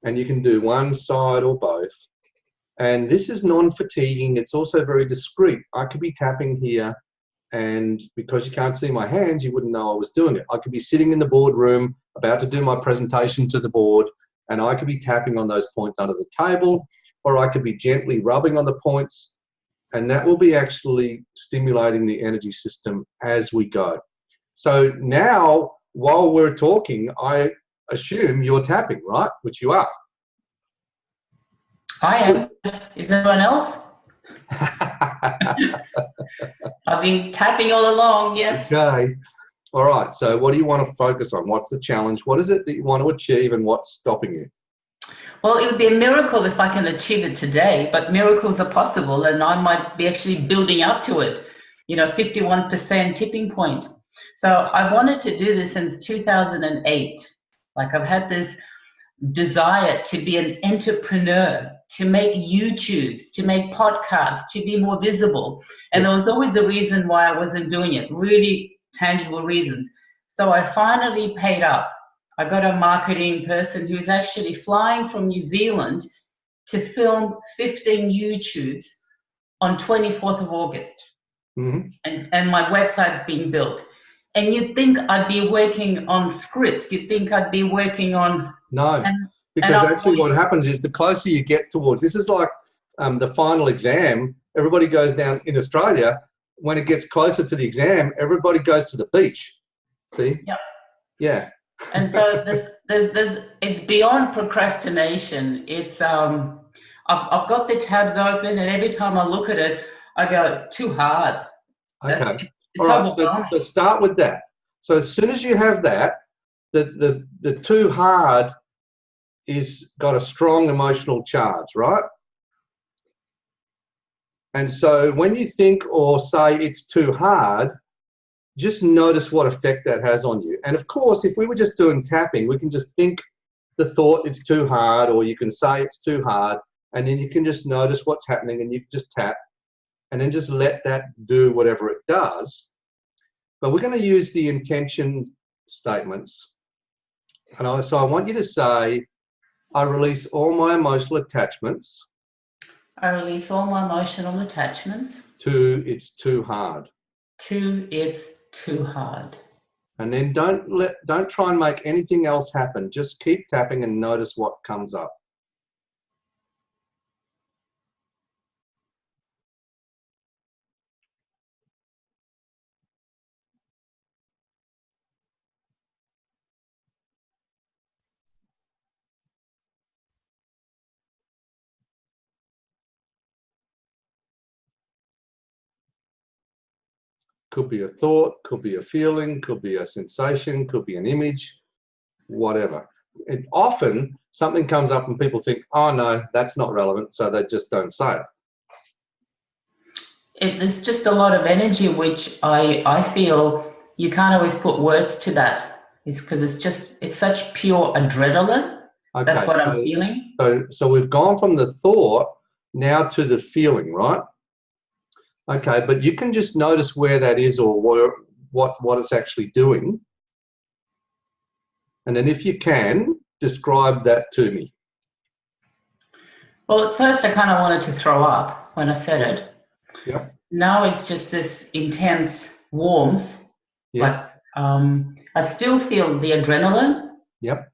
And you can do one side or both. And this is non-fatiguing. It's also very discreet. I could be tapping here, and because you can't see my hands, you wouldn't know I was doing it. I could be sitting in the boardroom about to do my presentation to the board, and I could be tapping on those points under the table, or I could be gently rubbing on the points, and that will be actually stimulating the energy system as we go. So now, while we're talking, I assume you're tapping, right? Which you are. I am. Is anyone else? I've been tapping all along, yes. Okay. All right. So what do you want to focus on? What's the challenge? What is it that you want to achieve, and what's stopping you? Well, it would be a miracle if I can achieve it today, but miracles are possible, and I might be actually building up to it. 51% tipping point. So I wanted to do this since 2008. Like, I've had this desire to be an entrepreneur, to make YouTubes, to make podcasts, to be more visible. And there was always a reason why I wasn't doing it, really tangible reasons. So I finally paid up. I got a marketing person who's actually flying from New Zealand to film 15 YouTubes on 24th of August. Mm-hmm. And my website's being built. And you'd think I'd be working on scripts. You'd think I'd be working on... No, because actually what happens is the closer you get towards, this is like the final exam, everybody goes down in Australia, when it gets closer to the exam, everybody goes to the beach. See? Yep. Yeah. And so it's beyond procrastination. It's I've got the tabs open, and every time I look at it, I go, it's too hard. Okay. It's All right. overwhelming. So start with that. So as soon as you have that, the too hard is got a strong emotional charge, right? And so when you think or say it's too hard, just notice what effect that has on you. And of course, if we were just doing tapping, we can just think the thought it's too hard, or you can say it's too hard, and then you can just notice what's happening and you can just tap and then just let that do whatever it does. But we're going to use the intention statements. And so I want you to say, I release all my emotional attachments. I release all my emotional attachments. To it's too hard. To it's too hard. And then don't try and make anything else happen. Just keep tapping and notice what comes up. Could be a thought, could be a feeling, could be a sensation, could be an image, whatever. And often something comes up and people think, oh no, that's not relevant, so they just don't say it. There's just a lot of energy, which I feel you can't always put words to that. It's because it's such pure adrenaline. Okay, that's what I'm feeling. So we've gone from the thought now to the feeling, right? Okay, but you can just notice where that is or what it's actually doing. And then if you can, describe that to me. Well, at first I kind of wanted to throw up when I said it. Yep. Now it's just this intense warmth. Yes. But I still feel the adrenaline. Yep.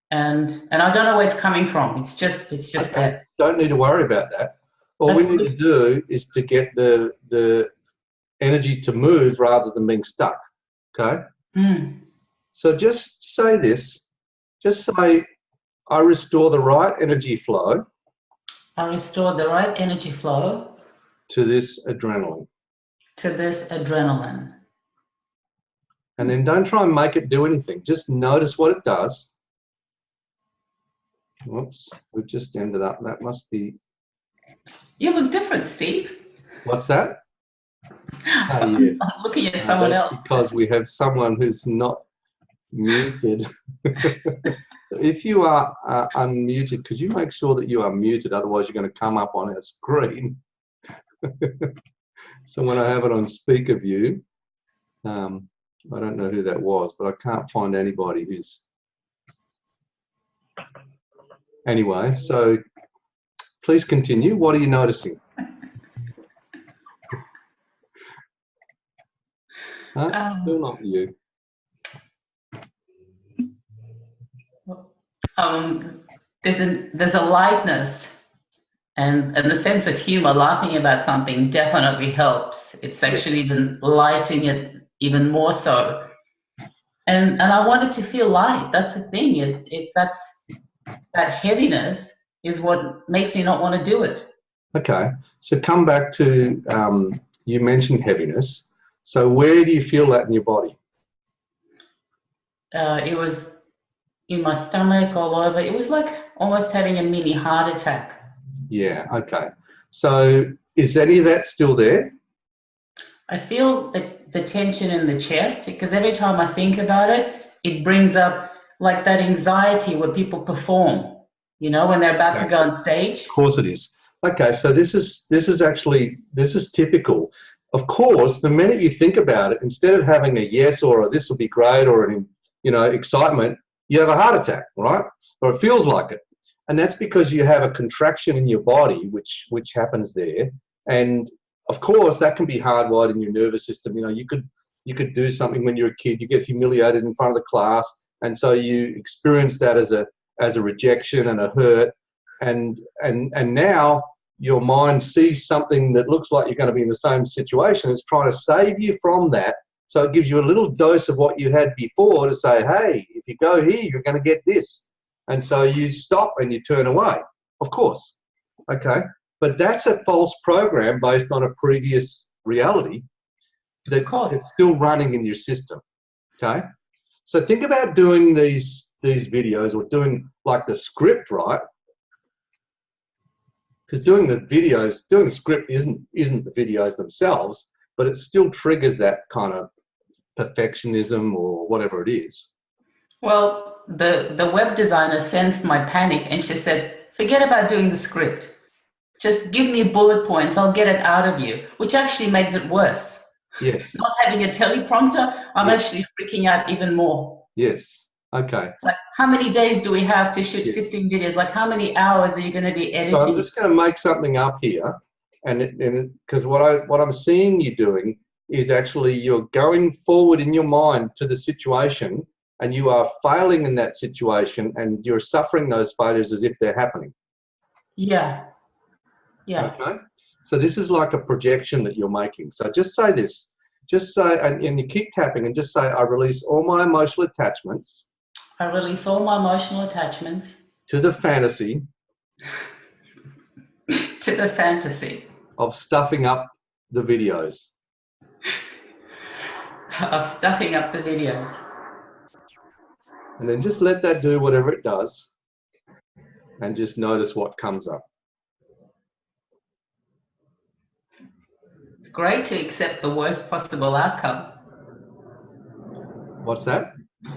And I don't know where it's coming from. It's just okay. that. Don't need to worry about that. All we need to do is to get the energy to move rather than being stuck, okay? Mm. So just say this. Just say, I restore the right energy flow. I restore the right energy flow. To this adrenaline. To this adrenaline. And then don't try and make it do anything. Just notice what it does. Whoops, we've just ended up. That must be... You look different, Steve. What's that? Yes. I'm looking at someone else. Because we have someone who's not muted. If you are unmuted, could you make sure that you are muted? Otherwise, you're going to come up on our screen. So when I have it on speaker view, I don't know who that was, but I can't find anybody who's... Anyway, so please continue. What are you noticing? Still not you. There's a lightness and the sense of humor. Laughing about something definitely helps. It's actually even lighting it even more so. And I wanted to feel light. That's the thing. That heaviness is what makes me not want to do it. Okay, so come back to, you mentioned heaviness. So where do you feel that in your body? It was in my stomach, all over. It was like almost having a mini heart attack. Yeah, okay. So is any of that still there? I feel the tension in the chest, because every time I think about it, it brings up like that anxiety where people perform, you know, when they're about to go on stage. Of course it is. Okay, so this is typical. Of course, the minute you think about it, instead of having a yes or a this will be great or an, you know, excitement, you have a heart attack, right? Or it feels like it. And that's because you have a contraction in your body, which happens there. And of course, that can be hardwired in your nervous system. You know, you you could do something when you're a kid, you get humiliated in front of the class, and so you experience that as a rejection and a hurt, and now your mind sees something that looks like you're going to be in the same situation. It's trying to save you from that. So it gives you a little dose of what you had before to say, hey, if you go here, you're going to get this. And so you stop and you turn away, of course. Okay. But that's a false program based on a previous reality that's still running in your system. Okay. So think about doing these videos, or doing like the script, right? Because doing the script isn't the videos themselves, but it still triggers that kind of perfectionism or whatever it is. Well, the web designer sensed my panic and she said, forget about doing the script. Just give me bullet points, I'll get it out of you, which actually makes it worse. Yes. Not having a teleprompter, I'm actually freaking out even more. Yes. Okay. It's like, how many days do we have to shoot 15 videos? Like, how many hours are you going to be editing? So I'm just going to make something up here, and because what I'm seeing you doing is actually you're going forward in your mind to the situation, and you are failing in that situation, and you're suffering those failures as if they're happening. Yeah. Yeah. Okay. So this is like a projection that you're making. So just say this. Just say, and you keep tapping, and just say, I release all my emotional attachments. I release all my emotional attachments. To the fantasy. To the fantasy. Of stuffing up the videos. Of stuffing up the videos. And then just let that do whatever it does. And just notice what comes up. It's great to accept the worst possible outcome. What's that?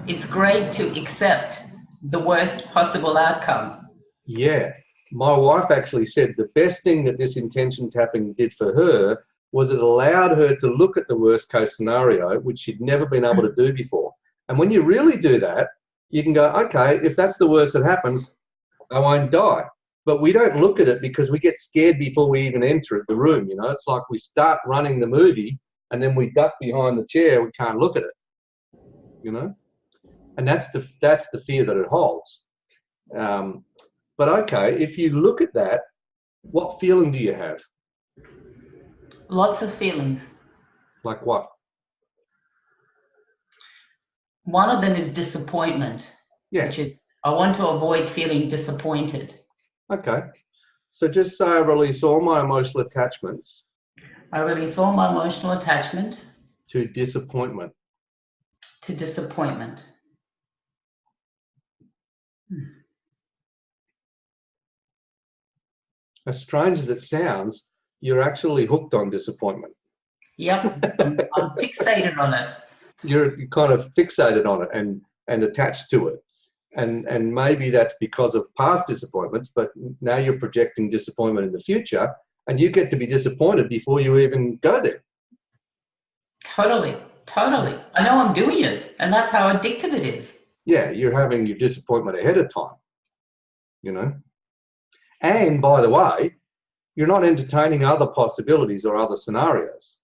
It's great to accept the worst possible outcome. Yeah. My wife actually said the best thing that this intention tapping did for her was it allowed her to look at the worst case scenario, which she'd never been able to do before. And when you really do that, you can go, okay, if that's the worst that happens, I won't die. But we don't look at it because we get scared before we even enter the room. You know, it's like we start running the movie and then we duck behind the chair. We can't look at it, you know, and that's the fear that it holds. But okay, if you look at that, what feeling do you have? Lots of feelings. Like what? One of them is disappointment. Yeah. Which is, I want to avoid feeling disappointed. Okay. So just say I release all my emotional attachments. I release all my emotional attachment. To disappointment. To disappointment. As strange as it sounds, you're actually hooked on disappointment. Yep, I'm fixated on it. You're kind of fixated on it and attached to it. And maybe that's because of past disappointments, but now you're projecting disappointment in the future, and you get to be disappointed before you even go there. Totally. I know I'm doing it, and that's how addictive it is. Yeah, you're having your disappointment ahead of time, you know. And by the way, you're not entertaining other possibilities or other scenarios.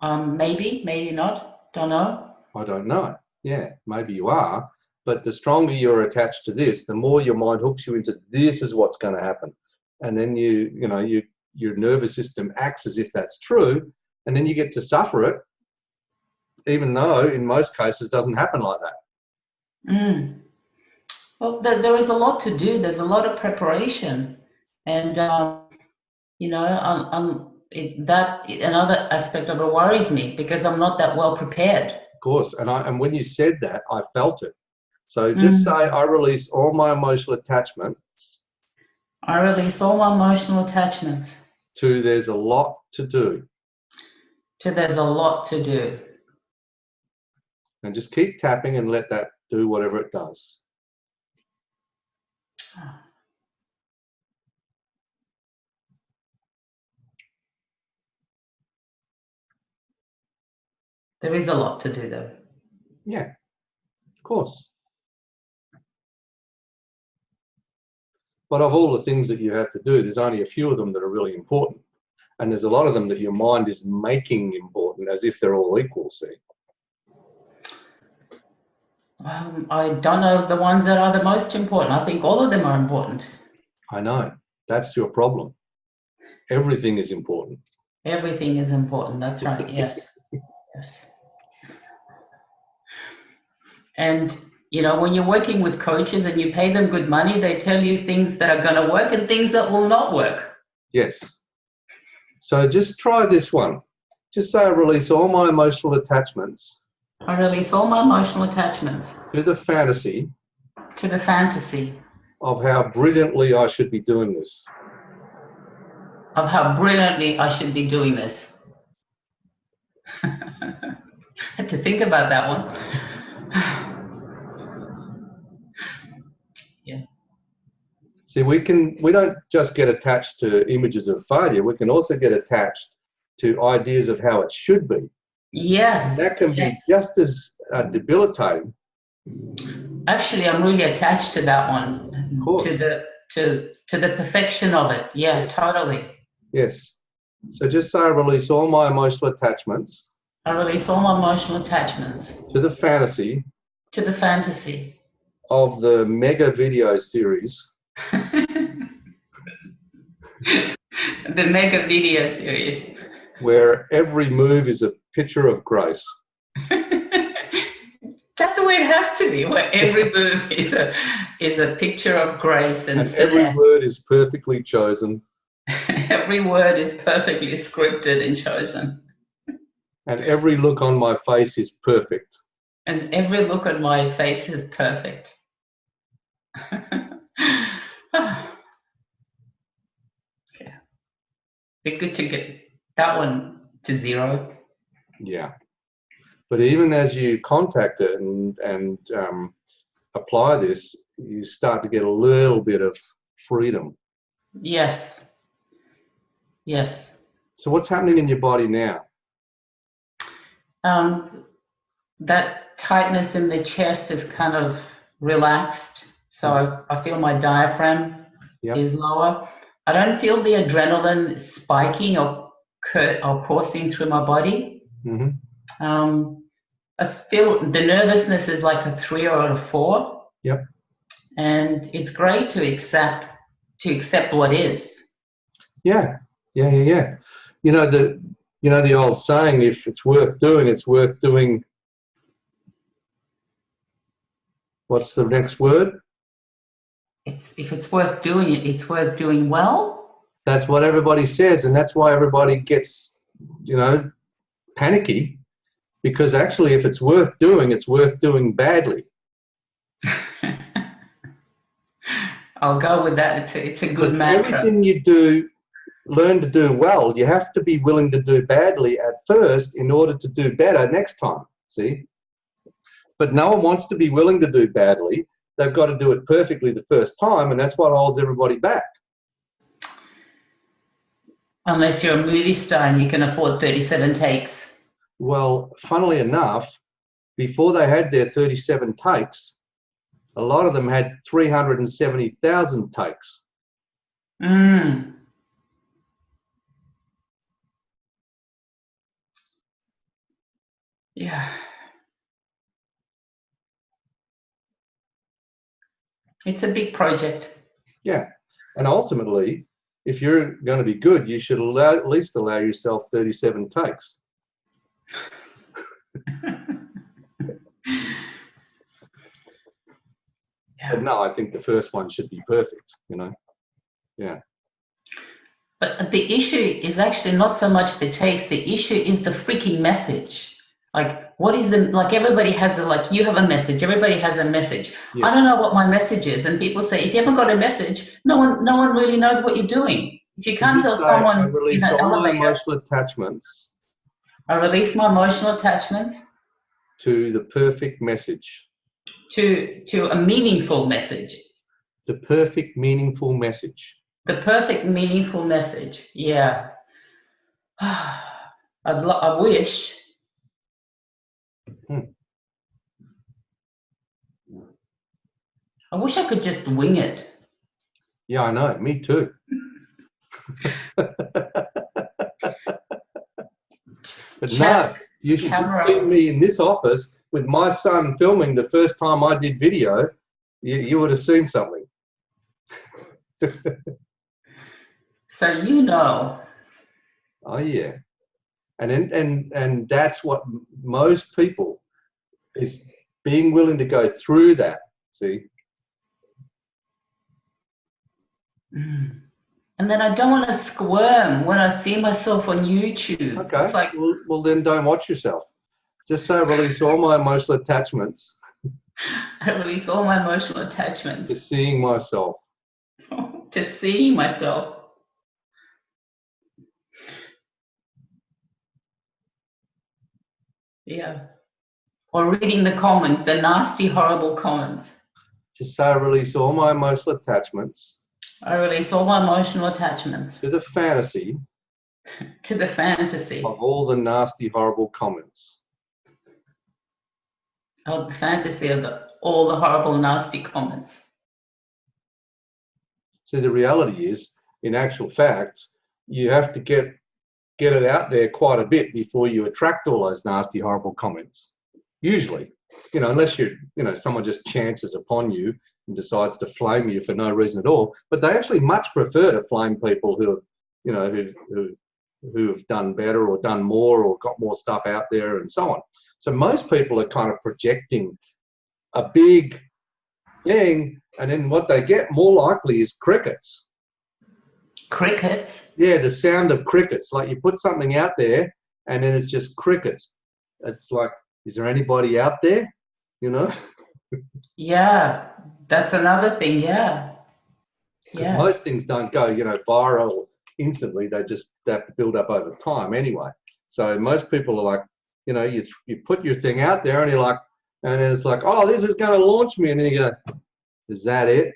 Maybe not. Don't know. I don't know. Yeah, maybe you are. But the stronger you're attached to this, the more your mind hooks you into this is what's going to happen. And then your nervous system acts as if that's true. And then you get to suffer it, even though in most cases it doesn't happen like that. Well, there is a lot to do. There's a lot of preparation. And, that another aspect of it worries me because I'm not that well prepared. Of course, and when you said that, I felt it. So just say, I release all my emotional attachments. I release all my emotional attachments. To there's a lot to do. To there's a lot to do. And just keep tapping and let that do whatever it does. There is a lot to do, though. Yeah, of course. But of all the things that you have to do, there's only a few of them that are really important. And there's a lot of them that your mind is making important as if they're all equal, see? I don't know the ones that are the most important. I think all of them are important. I know. That's your problem. Everything is important. Everything is important. That's right. Yes. Yes. And, you know, when you're working with coaches and you pay them good money, they tell you things that are going to work and things that will not work. Yes. So just try this one. Just say, I release all my emotional attachments. I release all my emotional attachments To the fantasy. To the fantasy. Of how brilliantly I should be doing this. Of how brilliantly I should be doing this. Had to think about that one. Yeah. See, we don't just get attached to images of failure. We can also get attached to ideas of how it should be. Yes. And that can be just as debilitating. Actually, I'm really attached to that one. Of course. To the perfection of it. Yeah, totally. Yes. So just say, I release all my emotional attachments. I release all my emotional attachments. To the fantasy. To the fantasy. Of the mega video series. The mega video series. Where every move is a picture of grace. That's the way it has to be, where every move is a picture of grace and every word is perfectly chosen. Every word is perfectly scripted and chosen. And every look on my face is perfect. And every look on my face is perfect. Yeah. Be good to get that one to 0. Yeah. But even as you contact it and apply this, you start to get a little bit of freedom. Yes. Yes. So what's happening in your body now? That tightness in the chest is kind of relaxed. So I feel my diaphragm is lower. I don't feel the adrenaline spiking or coursing through my body. Mm-hmm. I feel the nervousness is like a 3 or a 4. Yep. And it's great to accept what is. Yeah. Yeah. You know the old saying, if it's worth doing, it's worth doing. What's the next word? If it's worth doing it, it's worth doing well. That's what everybody says, and that's why everybody gets, panicky, because actually, if it's worth doing, it's worth doing badly. I'll go with that. It's a good mantra. Everything you do, learn to do well. You have to be willing to do badly at first in order to do better next time. See? But no one wants to be willing to do badly. They've got to do it perfectly the first time, and that's what holds everybody back. Unless you're a movie star and you can afford 37 takes. Well, funnily enough, before they had their 37 takes, a lot of them had 370,000 takes. Yeah. It's a big project. Yeah. And ultimately, if you're going to be good, you should at least allow yourself 37 takes. But no, I think the first one should be perfect, Yeah. But the issue is actually not so much the takes. The issue is the freaking message. Like, what is everybody has you have a message. Everybody has a message. Yeah. I don't know what my message is. And people say, if you haven't got a message, no one really knows what you're doing. If you can't tell someone, I release all my emotional attachments. I release my emotional attachments. To the perfect message. To a meaningful message. The perfect, meaningful message. The perfect, meaningful message. Yeah. I wish. I wish I could just wing it. Yeah, I know. Me too. But no, Chat, you should camera. see me in this office with my son filming the first time I did video. You would have seen something. So you know. Oh yeah, and that's what most people is being willing to go through that. See. Mm. And then I don't want to squirm when I see myself on YouTube. Okay. It's like, well, then don't watch yourself. Just say release all my emotional attachments I release all my emotional attachments to seeing myself. to seeing myself. Yeah. Or reading the comments, the nasty, horrible comments. Just say release all my emotional attachments I release all my emotional attachments to the fantasy to the fantasy of all the nasty, horrible comments. of the fantasy of all the horrible, nasty comments. See, the reality is, in actual fact, you have to get it out there quite a bit before you attract all those nasty, horrible comments. Usually, unless someone just chances upon you and decides to flame you for no reason at all. But they actually much prefer to flame people who have done better or done more or got more stuff out there and so on. So most people are kind of projecting a big thing, and then what they get more likely is crickets. Crickets? Yeah, the sound of crickets. Like you put something out there and then it's just crickets. It's like, is there anybody out there? Yeah, that's another thing. Yeah. Because most things don't go, viral instantly. They have to build up over time anyway. So most people are like, you put your thing out there and you're like, and then it's like, oh, this is going to launch me. And then you go, is that it?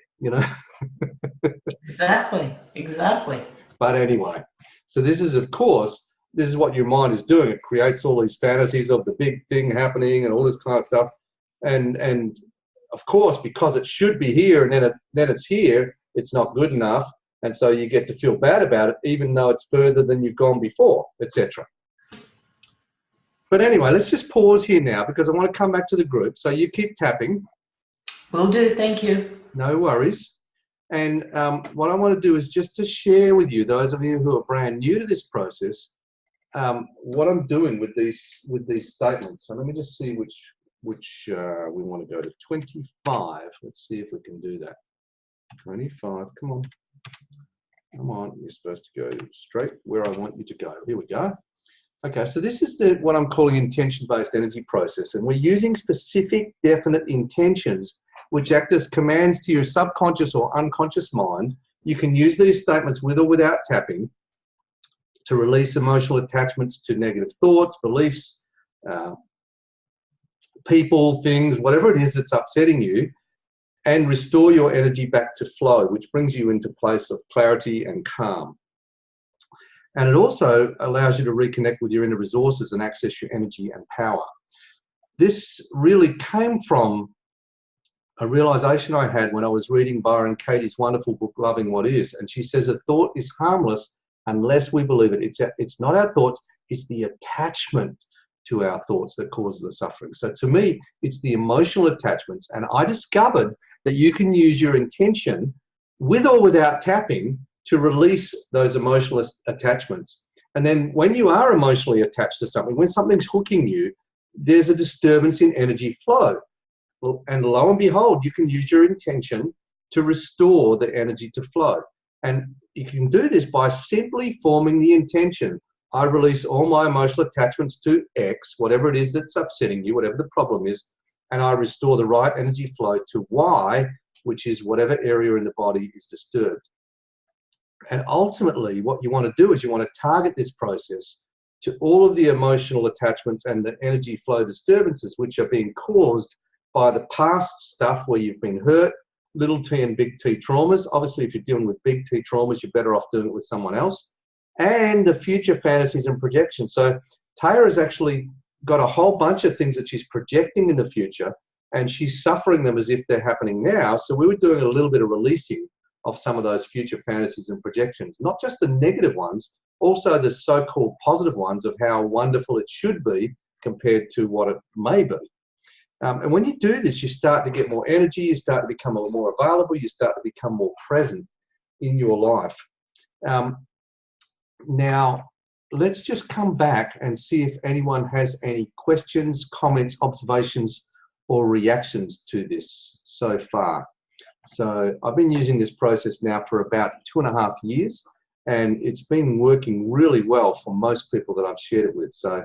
Exactly. But anyway, so this is what your mind is doing. It creates all these fantasies of the big thing happening and all this kind of stuff. And of course, because it should be here and then it's here, it's not good enough. And so you get to feel bad about it, even though it's further than you've gone before, etc. But anyway, let's just pause here now because I want to come back to the group. So you keep tapping. Will do. Thank you. No worries. And what I want to do is just to share with you, those of you who are brand new to this process, what I'm doing with these statements. So let me just see which we want to go to. 25. Let's see if we can do that. 25. Come on. You're supposed to go straight where I want you to go. Here we go. Okay, so this is what I'm calling intention-based energy process, and we're using specific, definite intentions which act as commands to your subconscious or unconscious mind. You can use these statements with or without tapping to release emotional attachments to negative thoughts, beliefs, people, things, whatever it is that's upsetting you, and restore your energy back to flow, which brings you into a place of clarity and calm. And it also allows you to reconnect with your inner resources and access your energy and power. This really came from a realization I had when I was reading Byron Katie's wonderful book, Loving What Is. And she says a thought is harmless unless we believe it. It's not our thoughts, it's the attachment to our thoughts that causes the suffering. So to me, it's the emotional attachments. And I discovered that you can use your intention with or without tapping to release those emotional attachments. And then when you are emotionally attached to something, when something's hooking you, there's a disturbance in energy flow. And lo and behold, you can use your intention to restore the energy to flow. And you can do this by simply forming the intention. I release all my emotional attachments to X, whatever it is that's upsetting you, whatever the problem is, and I restore the right energy flow to Y, which is whatever area in the body is disturbed. And ultimately, what you want to do is you want to target this process to all of the emotional attachments and the energy flow disturbances which are being caused by the past stuff where you've been hurt, little t and big T traumas. Obviously, if you're dealing with big T traumas, you're better off doing it with someone else. And the future fantasies and projections. So Taya has actually got a whole bunch of things that she's projecting in the future, and she's suffering them as if they're happening now. So we were doing a little bit of releasing of some of those future fantasies and projections, not just the negative ones, also the so-called positive ones of how wonderful it should be compared to what it may be. And when you do this, you start to get more energy, you start to become a little more available, you start to become more present in your life. Now, let's just come back and see if anyone has any questions, comments, observations, or reactions to this so far. So I've been using this process now for about 2.5 years, and it's been working really well for most people that I've shared it with. So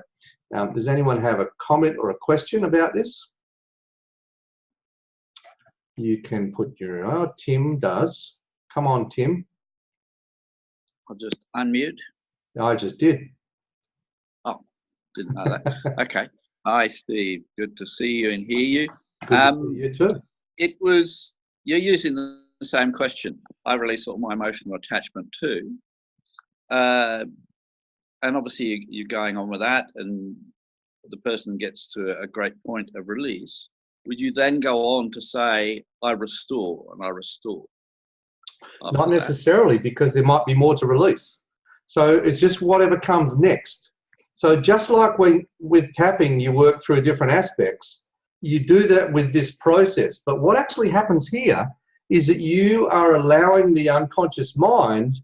does anyone have a comment or a question about this? You can put your, oh, Tim does. Come on, Tim. I'll just unmute. I just did. Oh, didn't know that. Okay. Hi, Steve. Good to see you and hear you. Good to see you too. It was, you're using the same question. I release all my emotional attachment too. And obviously you're going on with that, and the person gets to a great point of release. Would you then go on to say, I restore and I restore? Not necessarily, because there might be more to release. So it's just whatever comes next. So just like when with tapping, you work through different aspects, you do that with this process. But what actually happens here is that you are allowing the unconscious mind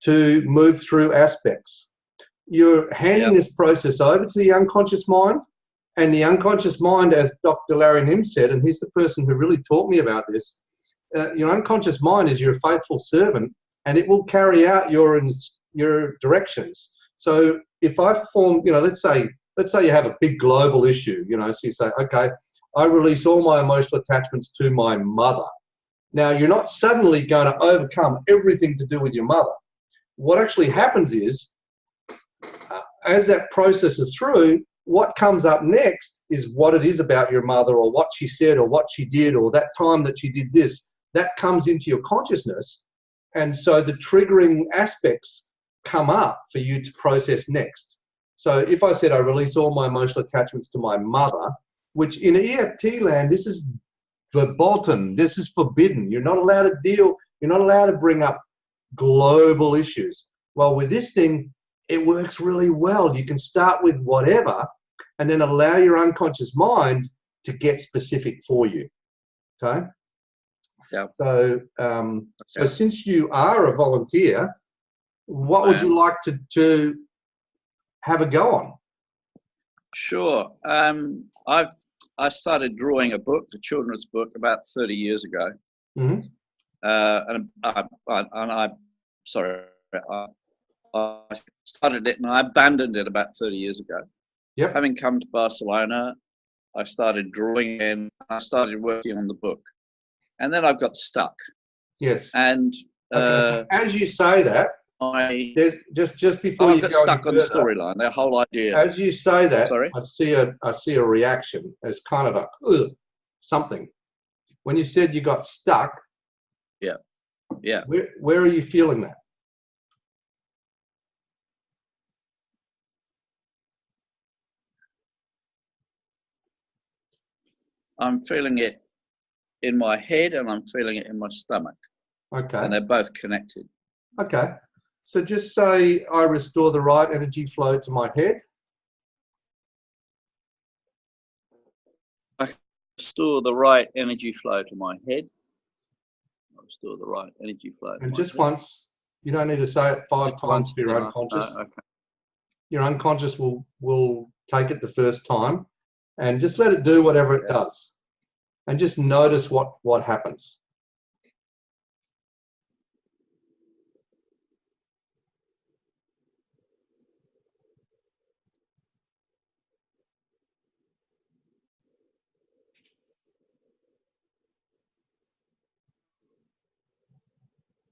to move through aspects. You're handing this process over to the unconscious mind, and the unconscious mind, as Dr. Larry Nim said, and he's the person who really taught me about this, your unconscious mind is your faithful servant, and it will carry out your directions. So if I form, let's say you have a big global issue, so you say, okay, I release all my emotional attachments to my mother. Now, you're not suddenly going to overcome everything to do with your mother. What actually happens is, as that process is through, what comes up next is what it is about your mother, or what she said, or what she did, or that time that she did this. That comes into your consciousness. And so the triggering aspects come up for you to process next. So if I said I release all my emotional attachments to my mother, which in EFT land, this is verboten, this is forbidden. You're not allowed to deal, you're not allowed to bring up global issues. Well, with this thing, it works really well. You can start with whatever and then allow your unconscious mind to get specific for you. Okay? Yeah. So, so since you are a volunteer, what would you like to have a go on? Sure. I started drawing a book, a children's book, about 30 years ago. Mm-hmm. And I started it and I abandoned it about 30 years ago. Yep. Having come to Barcelona, I started drawing and I started working on the book. And then I got stuck. Yes. And so as you say that, there's just before you got go stuck on further, the storyline, the whole idea. As you say that, Sorry? I see a reaction as kind of a something. When you said you got stuck, yeah. Where are you feeling that? I'm feeling it in my head and I'm feeling it in my stomach. Okay. And they're both connected. Okay. So just say, I restore the right energy flow to my head. I restore the right energy flow to my head. I restore the right energy flow. And just once, you don't need to say it 5 times to your unconscious. Okay. Your unconscious will take it the first time, and just let it do whatever it does. And just notice what happens.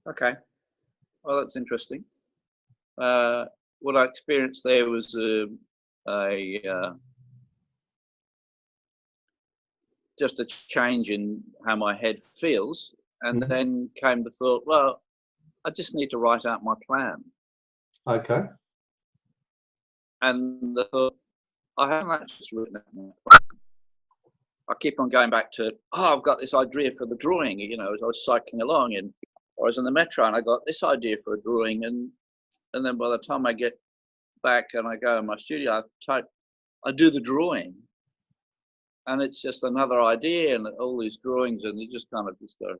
Okay. Well, that's interesting. What I experienced there was just a change in how my head feels, and then came the thought, well, I just need to write out my plan. Okay. And the thought, I haven't actually written out my plan. I keep on going back to, I've got this idea for the drawing, as I was cycling along, and I was in the metro and I got this idea for a drawing, and and then by the time I get back and I go in my studio, I do the drawing, and it's just another idea, and all these drawings, and you just kind of just a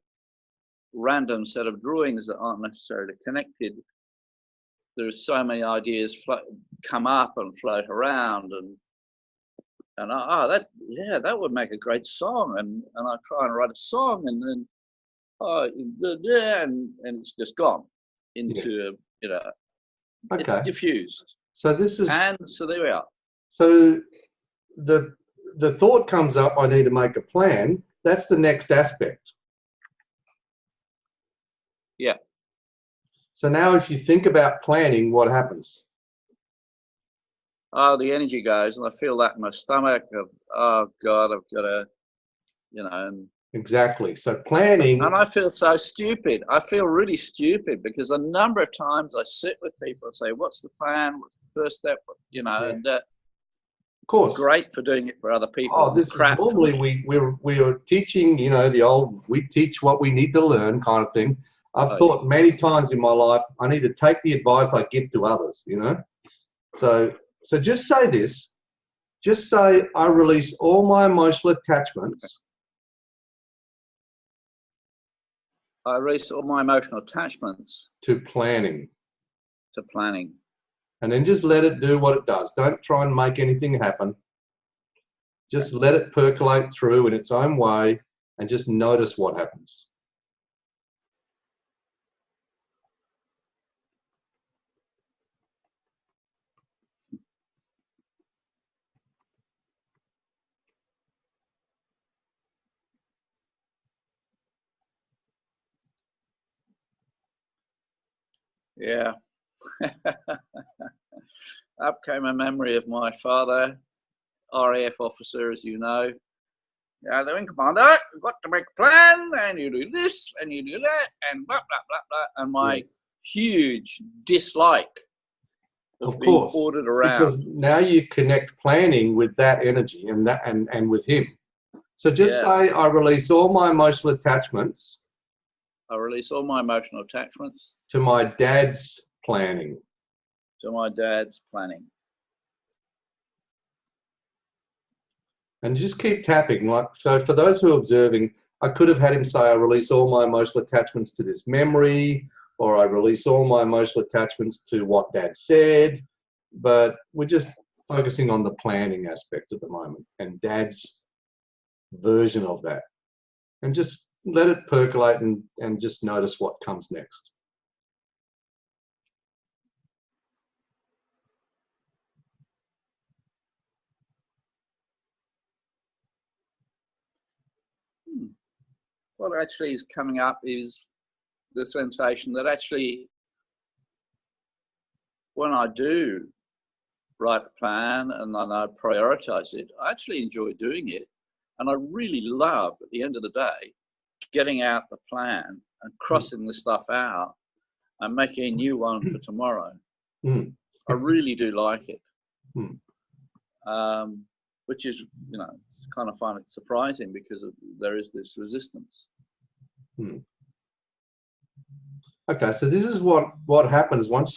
random set of drawings that aren't necessarily connected. There's so many ideas come up and float around, and that would make a great song, and I try and write a song, and then and it's just gone into Okay. it's diffused. So this is, and so there we are. so the thought comes up, I need to make a plan. That's the next aspect. Yeah. So now if you think about planning, what happens? Oh, the energy goes, and I feel that in my stomach of, oh God, I've got to, and Exactly. So planning. And I feel so stupid. I feel really stupid because a number of times I sit with people and say, what's the plan? What's the first step? And Of course. Great for doing it for other people. Oh, this Crap is normally we're teaching, the old, we teach what we need to learn kind of thing. I've thought many times in my life, I need to take the advice I give to others, So just say this, just say, I release all my emotional attachments. I release all my emotional attachments to planning. And then just let it do what it does. Don't try and make anything happen. Just let it percolate through in its own way and just notice what happens. Yeah. Up came a memory of my father, RAF officer, as you know. Yeah, the wing commander, you've got to make a plan, and you do this, and you do that, and blah, blah, blah, blah. And my huge dislike of being ordered around. Because now you connect planning with that energy and with him. So just say, I release all my emotional attachments. I release all my emotional attachments. To my dad's planning. To my dad's planning. And just keep tapping. So for those who are observing, I could have had him say, I release all my emotional attachments to this memory, or I release all my emotional attachments to what Dad said. But we're just focusing on the planning aspect at the moment and Dad's version of that. And just let it percolate and just notice what comes next. What actually is coming up is the sensation that actually when I do write a plan and then I prioritize it, I actually enjoy doing it. And I really love, at the end of the day, getting out the plan and crossing the stuff out and making a new one for tomorrow. I really do like it. Which is, kind of find it surprising because there is this resistance. Okay, so this is what happens once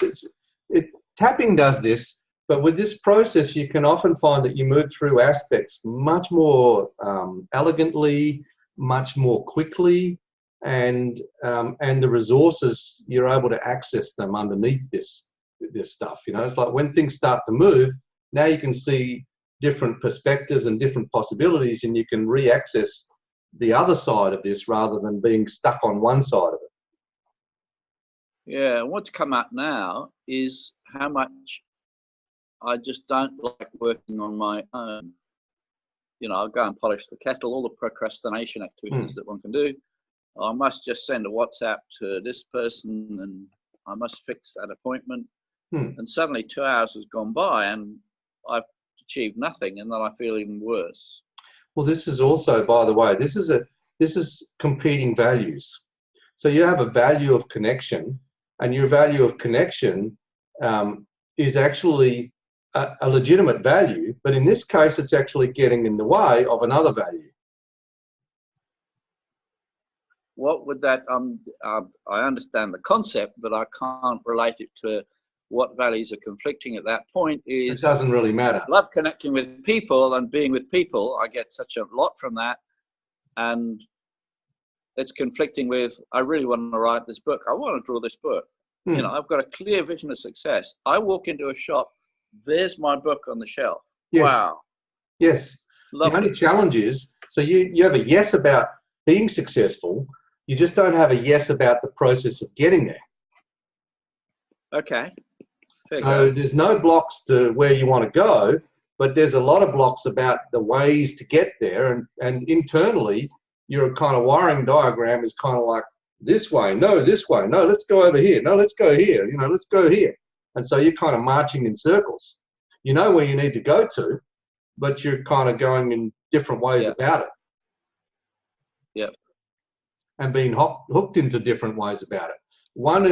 tapping does this, but with this process you can often find that you move through aspects much more elegantly, much more quickly, and the resources, you're able to access them underneath this stuff. It's like when things start to move, now you can see different perspectives and different possibilities, and you can re-access the other side of this rather than being stuck on one side of it. Yeah, what's come up now is how much I just don't like working on my own. I'll go and polish the kettle, all the procrastination activities that one can do. I must just send a WhatsApp to this person and I must fix that appointment. And suddenly 2 hours has gone by and I've achieved nothing, and then I feel even worse. Well, this is also, by the way, this is competing values. So you have a value of connection, and your value of connection is actually a legitimate value, but in this case, it's actually getting in the way of another value. What would that? I understand the concept, but I can't relate it to what values are conflicting at that point It is doesn't really matter. love connecting with people and being with people. I get such a lot from that. And it's conflicting with, I really want to write this book. I want to draw this book. You know, I've got a clear vision of success. I walk into a shop, there's my book on the shelf. Yes. Wow. Yes. Love the only it. challenge is, so you have a yes about being successful, you just don't have a yes about the process of getting there. Okay. Fair So go. there's no blocks to where you want to go, but there's a lot of blocks about the ways to get there. And internally, your kind of wiring diagram is kind of like this way, no, let's go over here, no, let's go here, you know, let's go here. And so you're kind of marching in circles. You know where you need to go to, but you're kind of going in different ways about it. Yep. And being hooked into different ways about it. One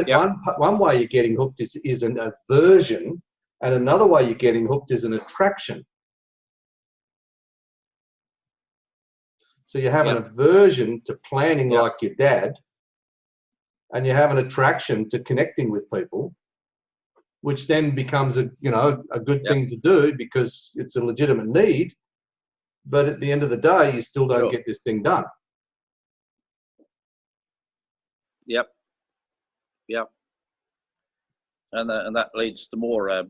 way you're getting hooked is an aversion, and another way you're getting hooked is an attraction. So you have an aversion to planning like your dad, and you have an attraction to connecting with people, which then becomes a good thing to do because it's a legitimate need. But at the end of the day, you still don't get this thing done. Yep. And that leads to more,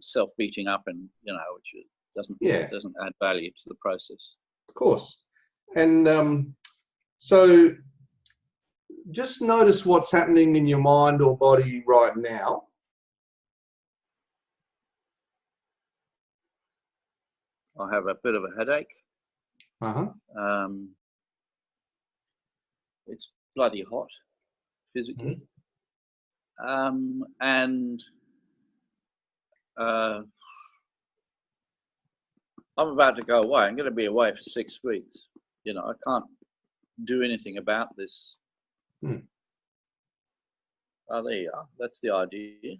self-beating up, and which doesn't add value to the process. Of course. And so just notice what's happening in your mind or body right now. I have a bit of a headache. It's bloody hot physically. And I'm about to go away. I'm going to be away for 6 weeks. I can't do anything about this. Oh, there you are. That's the idea.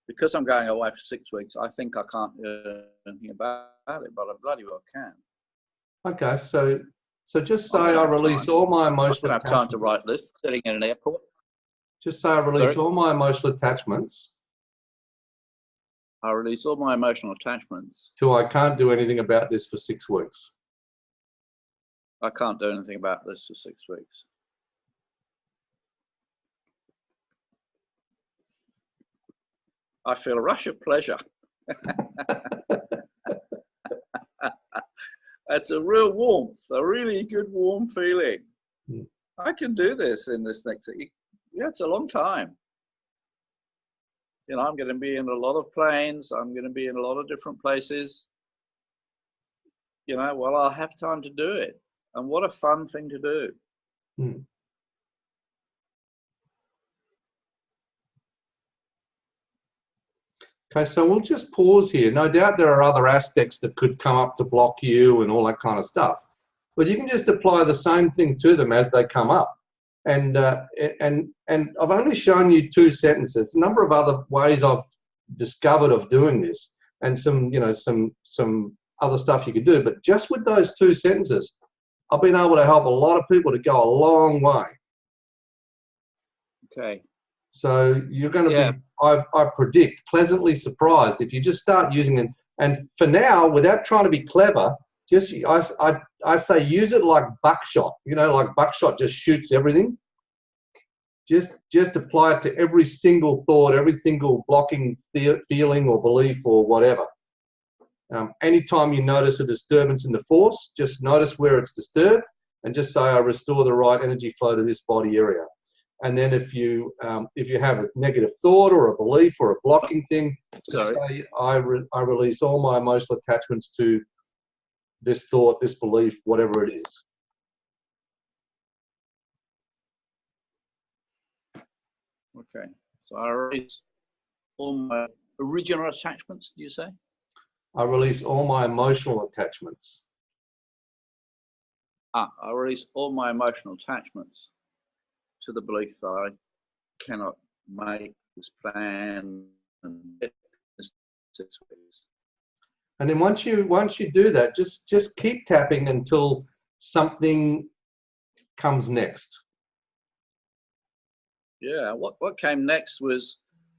Because I'm going away for 6 weeks, I think I can't do anything about it, but I bloody well can. Okay, so just say I release all my emotional attachments. I don't have time to write this sitting in an airport. Just say I release all my emotional attachments. I release all my emotional attachments. Till I can't do anything about this for 6 weeks. I can't do anything about this for 6 weeks. I feel a rush of pleasure. It's a real warmth, a really good warm feeling. I can do this in this next week. Yeah, it's a long time. I'm going to be in a lot of planes. I'm going to be in a lot of different places. Well, I'll have time to do it. And what a fun thing to do. Okay, so we'll just pause here. No doubt there are other aspects that could come up to block you and all that kind of stuff. But you can just apply the same thing to them as they come up. And I've only shown you 2 sentences. A number of other ways I've discovered of doing this, and some other stuff you could do. But just with those 2 sentences, I've been able to help a lot of people to go a long way. Okay. So you're going to be, I predict, pleasantly surprised if you just start using it. And for now, without trying to be clever, I say use it like buckshot. Like buckshot just shoots everything. Just apply it to every single thought, every single blocking feeling or belief or whatever. Anytime you notice a disturbance in the force, just notice where it's disturbed and just say, I restore the right energy flow to this body area. And then if you have a negative thought or a belief or a blocking thing, just say, I release all my emotional attachments to this thought, this belief, whatever it is. Okay. So I release all my original attachments, do you say? I release all my emotional attachments. I release all my emotional attachments to the belief that I cannot make this plan and get this 6 weeks. And then once you do that, just keep tapping until something comes next. Yeah. What came next was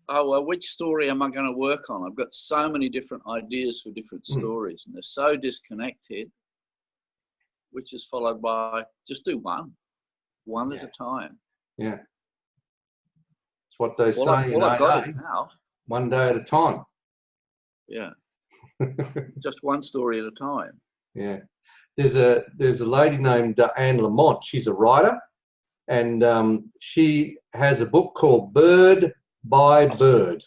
oh, well, which story am I going to work on? I've got so many different ideas for different stories, and they're so disconnected, which is followed by just do one at a time. Yeah. It's what they say Well, in I've got AA, it now. one day at a time. Yeah. Just one story at a time. Yeah. There's a lady named Anne Lamont. She's a writer, and she has a book called Bird by Bird.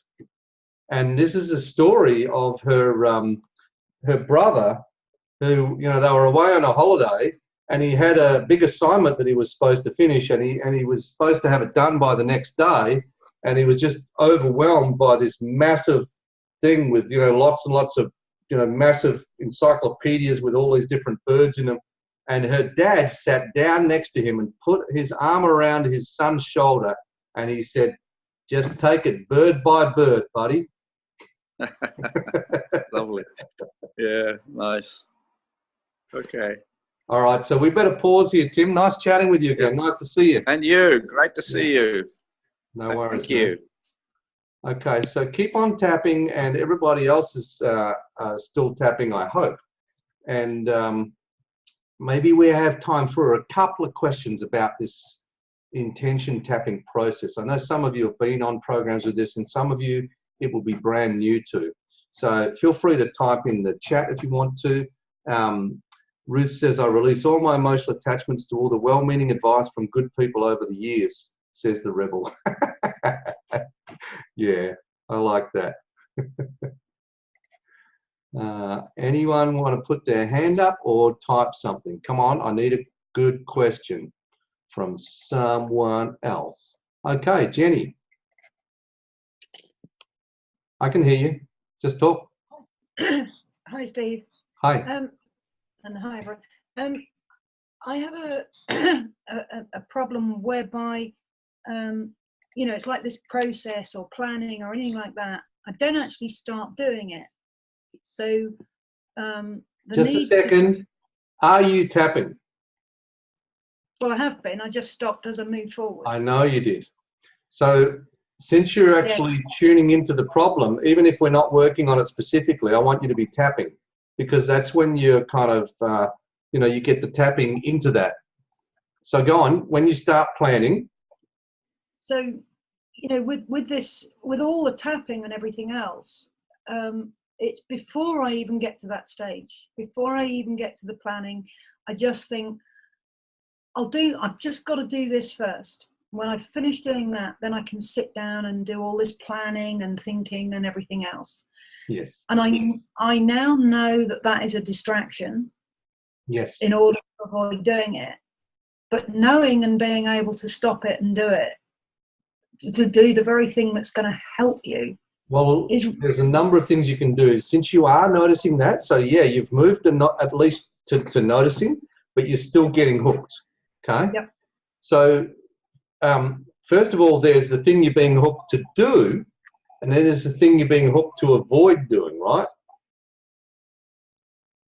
And this is a story of her her brother who, you know, they were away on a holiday, and he had a big assignment that he was supposed to finish, and he was supposed to have it done by the next day, and he was just overwhelmed by this massive thing with, you know, lots and lots of, you know, massive encyclopedias with all these different birds in them. And her dad sat down next to him and put his arm around his son's shoulder, and he said, "Just take it bird by bird, buddy." Lovely. Yeah, nice. Okay. All right, so we better pause here, Tim. Nice chatting with you again. Nice to see you. And you, great to see you. No worries. Thank you. Man. Okay, so keep on tapping, and everybody else is still tapping, I hope. And maybe we have time for a couple of questions about this intention tapping process. I know some of you have been on programs with this, and some of you it will be brand new to. So feel free to type in the chat if you want to. Ruth says, "I release all my emotional attachments to all the well-meaning advice from good people over the years," says the rebel. Yeah, I like that. Anyone want to put their hand up or type something? Come on, I need a good question from someone else. Okay, Jenny. I can hear you. Just talk. Hi, Steve. Hi. And hi, everyone. I have a problem whereby, you know, it's like this process or planning or anything like that. I don't actually start doing it. So, Just a second. Are you tapping? Well, I have been. I just stopped as I moved forward. I know you did. So since you're actually tuning into the problem, even if we're not working on it specifically, I want you to be tapping, because that's when you're kind of, you know, you get the tapping into that. So go on, when you start planning. So, you know, with this, with all the tapping and everything else, it's before I even get to that stage, before I even get to the planning, I just think, I've just got to do this first. When I finish doing that, then I can sit down and do all this planning and thinking and everything else. Yes. And I now know that that is a distraction. Yes. In order to avoid doing it. But knowing and being able to stop it and do it, to do the very thing that's going to help you. Well, there's a number of things you can do. Since you are noticing that, so yeah, you've moved at least to noticing, but you're still getting hooked. Okay? Yep. So first of all, there's the thing you're being hooked to do, and then there's the thing you're being hooked to avoid doing, right?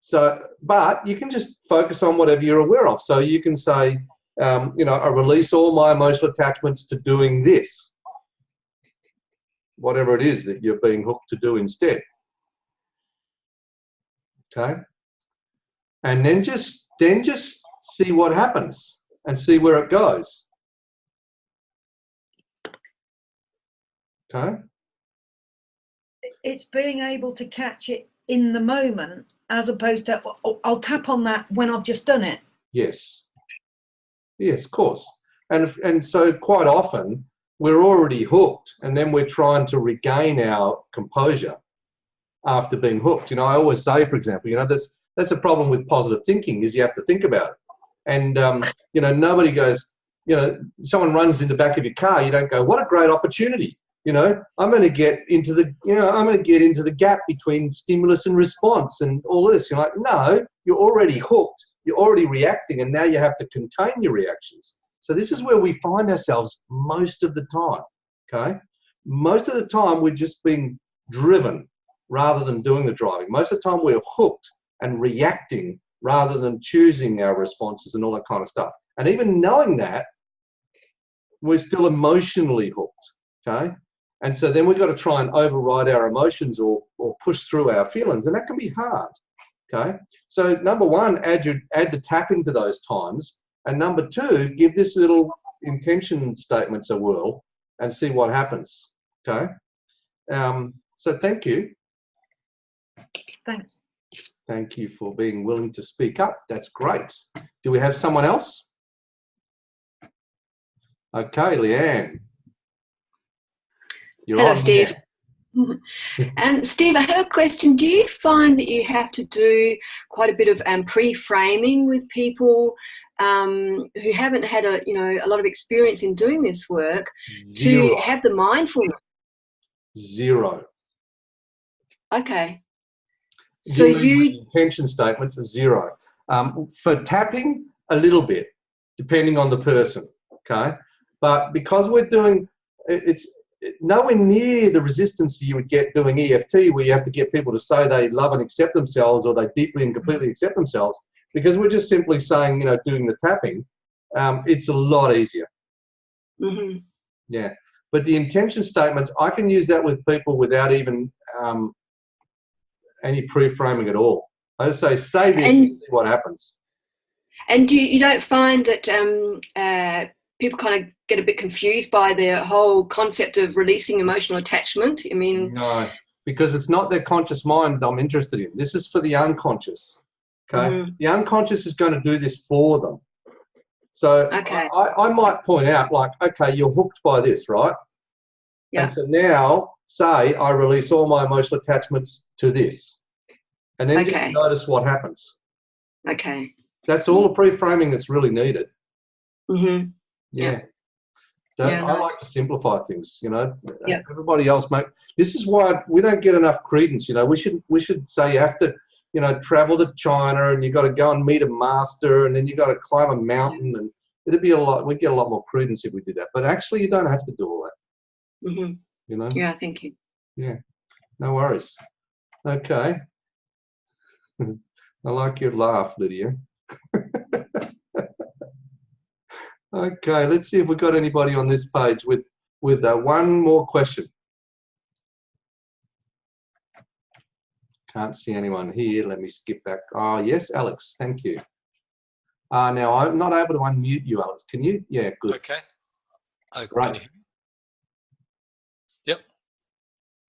So, but you can just focus on whatever you're aware of. So you can say, you know, I release all my emotional attachments to doing this, whatever it is that you're being hooked to do instead. Okay? And then just see what happens and see where it goes. Okay? It's being able to catch it in the moment, as opposed to, I'll tap on that when I've just done it. Yes. Yes, of course. And so quite often we're already hooked, and then we're trying to regain our composure after being hooked. You know, I always say, for example, you know, that's a problem with positive thinking, is you have to think about it. And, you know, nobody goes, you know, someone runs in the back of your car, you don't go, what a great opportunity. You know, I'm going to get into the gap between stimulus and response and all this. You're like, no, you're already hooked. You're already reacting, and now you have to contain your reactions. So this is where we find ourselves most of the time, okay? Most of the time we're just being driven rather than doing the driving. Most of the time we're hooked and reacting rather than choosing our responses and all that kind of stuff. And even knowing that, we're still emotionally hooked, okay? And so then we've got to try and override our emotions or push through our feelings, and that can be hard. Okay, so number one, add the tapping to those times, and number two, give this little intention statements a whirl and see what happens. Okay, so thank you. Thanks. Thank you for being willing to speak up. That's great. Do we have someone else? Okay, Leanne. You're Hello, on, Steve. Leanne. Steve, I have a question. Do you find that you have to do quite a bit of pre-framing with people who haven't had a lot of experience in doing this work Zero. to have the mindfulness? Zero. Okay. So intention statements are zero. For tapping, a little bit, depending on the person. Okay, but because we're doing, it's nowhere near the resistance you would get doing EFT, where you have to get people to say they love and accept themselves, or they deeply and completely accept themselves. Because we're just simply saying, doing the tapping, it's a lot easier. Mm-hmm. Yeah, but the intention statements, I can use that with people without even any pre-framing at all. I just say this and see what happens. And you don't find that people kind of get a bit confused by the whole concept of releasing emotional attachment? I mean, no, because it's not their conscious mind I'm interested in. This is for the unconscious. Okay, Mm-hmm. The unconscious is going to do this for them. So okay. I might point out, like, okay, you're hooked by this, right? Yeah. And so now, say I release all my emotional attachments to this, and then just notice what happens. Okay. That's all the pre-framing that's really needed. Mm-hmm. Yeah. Yeah, I like to simplify things, Yeah. Everybody else this is why we don't get enough credence. We should say you have to, travel to China, and you got to go and meet a master, and then you got to climb a mountain, and it'd be we'd get a lot more credence if we did that. But actually, you don't have to do all that. Mm-hmm. Yeah, thank you. Yeah, no worries. Okay. I like your laugh, Lydia. Okay, let's see if we've got anybody on this page with one more question. Can't see anyone here. Let me skip back. Oh, yes, Alex, thank you. Now, I'm not able to unmute you, Alex. Can you? Yeah, good. Okay. Right. Can you hear me? Yep.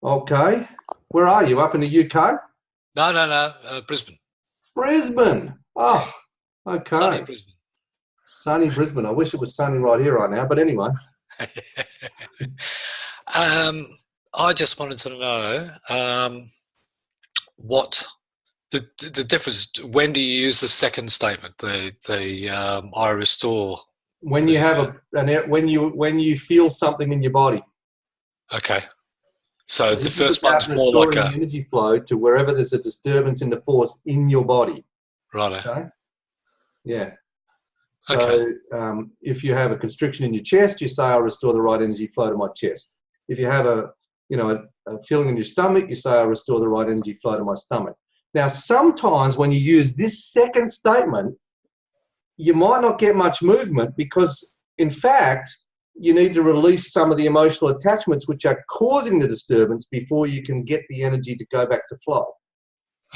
Okay. Where are you? Up in the UK? No. Brisbane. Brisbane. Oh, okay. Sunny Brisbane. Sunny Brisbane. I wish it was sunny right here right now, but anyway. I just wanted to know what the difference. When do you use the second statement? I restore. When you have when you feel something in your body. Okay. So the first one's more like a energy flow to wherever there's a disturbance in the force in your body. Right. Okay. Yeah. So okay. If you have a constriction in your chest, you say, "I'll restore the right energy flow to my chest." If you have a feeling in your stomach, you say, "I'll restore the right energy flow to my stomach." Now, sometimes when you use this second statement, you might not get much movement because, in fact, you need to release some of the emotional attachments which are causing the disturbance before you can get the energy to go back to flow.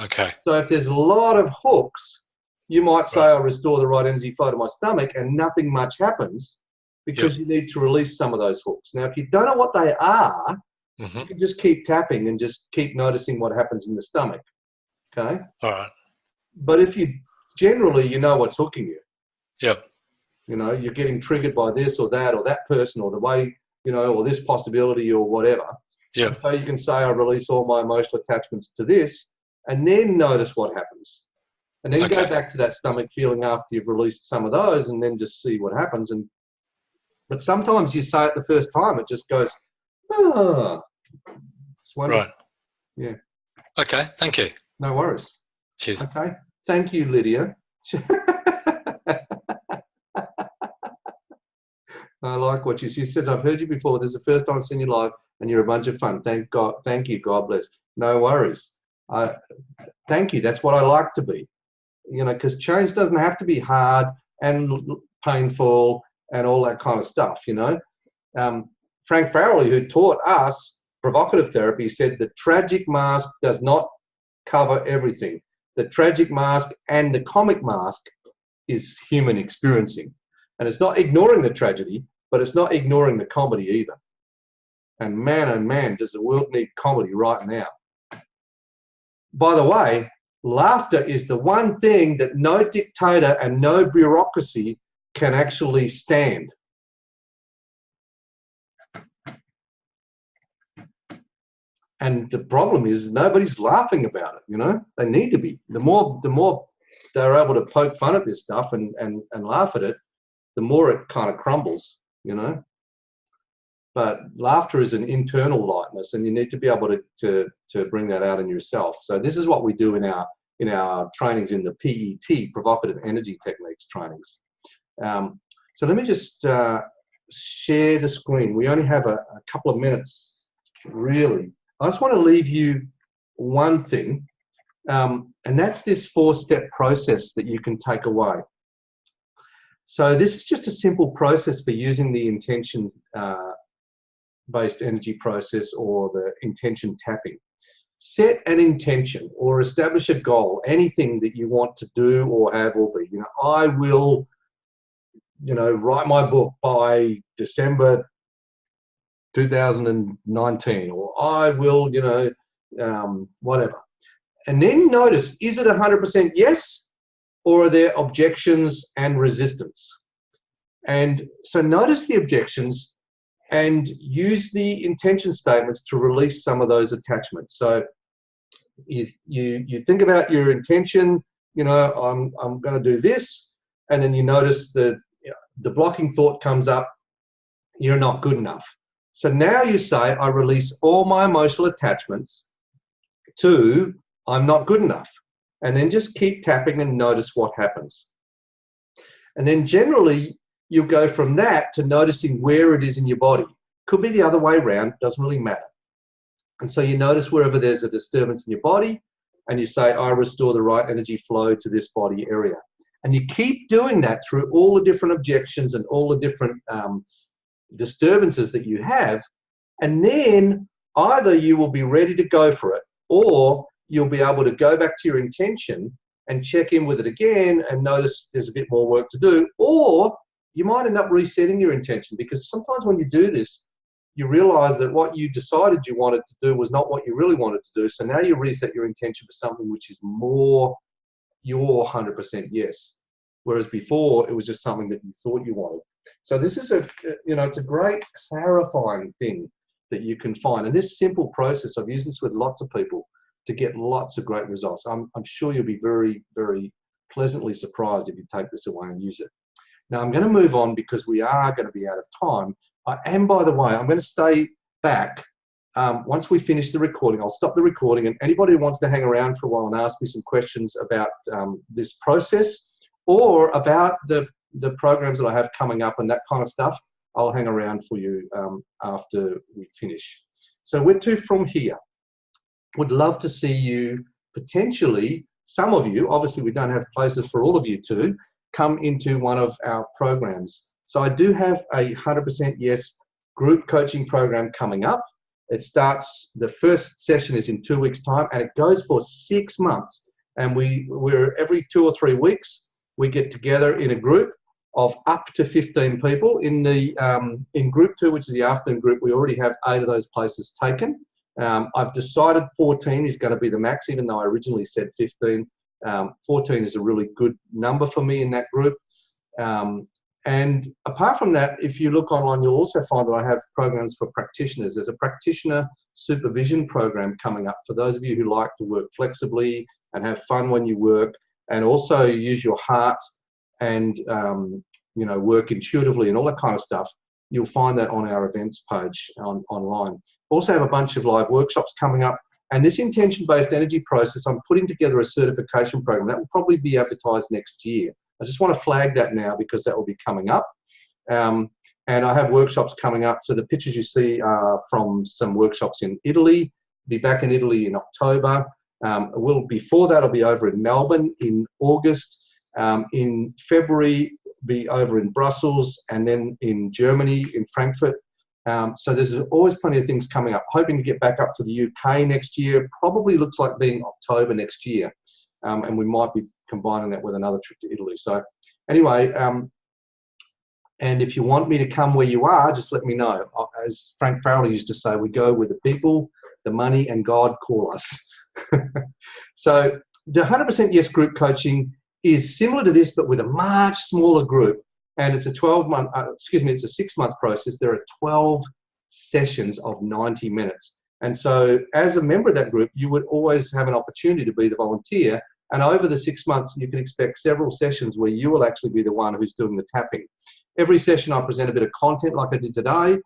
Okay. So if there's a lot of hooks, you might say, "I'll restore the right energy flow to my stomach," and nothing much happens because you need to release some of those hooks. Now, if you don't know what they are, you can just keep tapping and just keep noticing what happens in the stomach. Okay? All right. But if you generally, what's hooking you. Yep. You're getting triggered by this or that person or the way, or this possibility or whatever. Yeah. So you can say, "I release all my emotional attachments to this," and then notice what happens. And then go back to that stomach feeling after you've released some of those, and then just see what happens. But sometimes you say it the first time, it just goes, "Ah." It's wonderful. Right. Yeah. Okay. Thank you. No worries. Cheers. Okay. Thank you, Lydia. I like what she says. "I've heard you before. This is the first time I've seen you live, and you're a bunch of fun. Thank God. Thank you. God bless." No worries. Thank you. That's what I like to be. Because change doesn't have to be hard and painful and all that kind of stuff. Frank Farrelly, who taught us provocative therapy, said the tragic mask does not cover everything. The tragic mask and the comic mask is human experiencing. And it's not ignoring the tragedy, but it's not ignoring the comedy either. And man, oh man, does the world need comedy right now. By the way, laughter is the one thing that no dictator and no bureaucracy can actually stand. And the problem is nobody's laughing about it, you know? They need to be. The more they're able to poke fun at this stuff and laugh at it, the more it kind of crumbles, you know? But laughter is an internal lightness, and you need to be able to bring that out in yourself. So this is what we do in our trainings in the PET, Provocative Energy Techniques trainings. So let me just share the screen. We only have a couple of minutes, really. I just want to leave you one thing, and that's this 4-step process that you can take away. So this is just a simple process for using the intention based energy process or the intention tapping. Set an intention or establish a goal, anything that you want to do or have or be. You know, I will, you know, write my book by December 2019, or I will, you know, whatever. And then notice, is it 100% yes, or are there objections and resistance? And so notice the objections and use the intention statements to release some of those attachments. So you think about your intention, you know, I'm going to do this, and then you notice the blocking thought comes up, you're not good enough. So now you say, I release all my emotional attachments to I'm not good enough. And then just keep tapping and notice what happens. And then generally, you'll go from that to noticing where it is in your body. Could be the other way around, doesn't really matter. And so you notice wherever there's a disturbance in your body, and you say, I restore the right energy flow to this body area. And you keep doing that through all the different objections and all the different disturbances that you have, and then either you will be ready to go for it, or you'll be able to go back to your intention and check in with it again and notice there's a bit more work to do, or you might end up resetting your intention, because sometimes when you do this, you realize that what you decided you wanted to do was not what you really wanted to do. So now you reset your intention for something which is more your 100% yes, whereas before it was just something that you thought you wanted. So this is it's a great clarifying thing that you can find. And this simple process, I've used this with lots of people to get lots of great results. I'm sure you'll be very, very pleasantly surprised if you take this away and use it. Now I'm going to move on because we are going to be out of time. And by the way, I'm going to stay back. Once we finish the recording, I'll stop the recording, and anybody who wants to hang around for a while and ask me some questions about this process or about the programs that I have coming up and that kind of stuff, I'll hang around for you after we finish. So where to from here? Would love to see you potentially, some of you, obviously we don't have places for all of you to, come into one of our programs. So I do have a 100% yes group coaching program coming up. It starts, the first session is in 2 weeks' time, and it goes for 6 months. And we're every 2 or 3 weeks, we get together in a group of up to 15 people. In group 2, which is the afternoon group, we already have 8 of those places taken. I've decided 14 is going to be the max, even though I originally said 15. 14 is a really good number for me in that group. And apart from that, if you look online, you'll also find that I have programs for practitioners. There's a practitioner supervision program coming up for those of you who like to work flexibly and have fun when you work, and also use your heart and work intuitively and all that kind of stuff. You'll find that on our events page online. Also have a bunch of live workshops coming up. And this intention-based energy process, I'm putting together a certification program that will probably be advertised next year. I just want to flag that now because that will be coming up. And I have workshops coming up. So the pictures you see are from some workshops in Italy. Be back in Italy in October. Before that, I'll be over in Melbourne in August. In February, be over in Brussels, and then in Germany, in Frankfurt. So there's always plenty of things coming up. Hoping to get back up to the UK next year. Probably looks like being October next year. And we might be combining that with another trip to Italy. So anyway, and if you want me to come where you are, just let me know. As Frank Farrell used to say, we go where the people, the money, and God call us. So the 100% Yes group coaching is similar to this, but with a much smaller group. And it's a 12-month, it's a 6-month process. There are 12 sessions of 90 minutes. And so as a member of that group, you would always have an opportunity to be the volunteer. And over the 6 months, you can expect several sessions where you will actually be the one who's doing the tapping. Every session, I present a bit of content like I did today,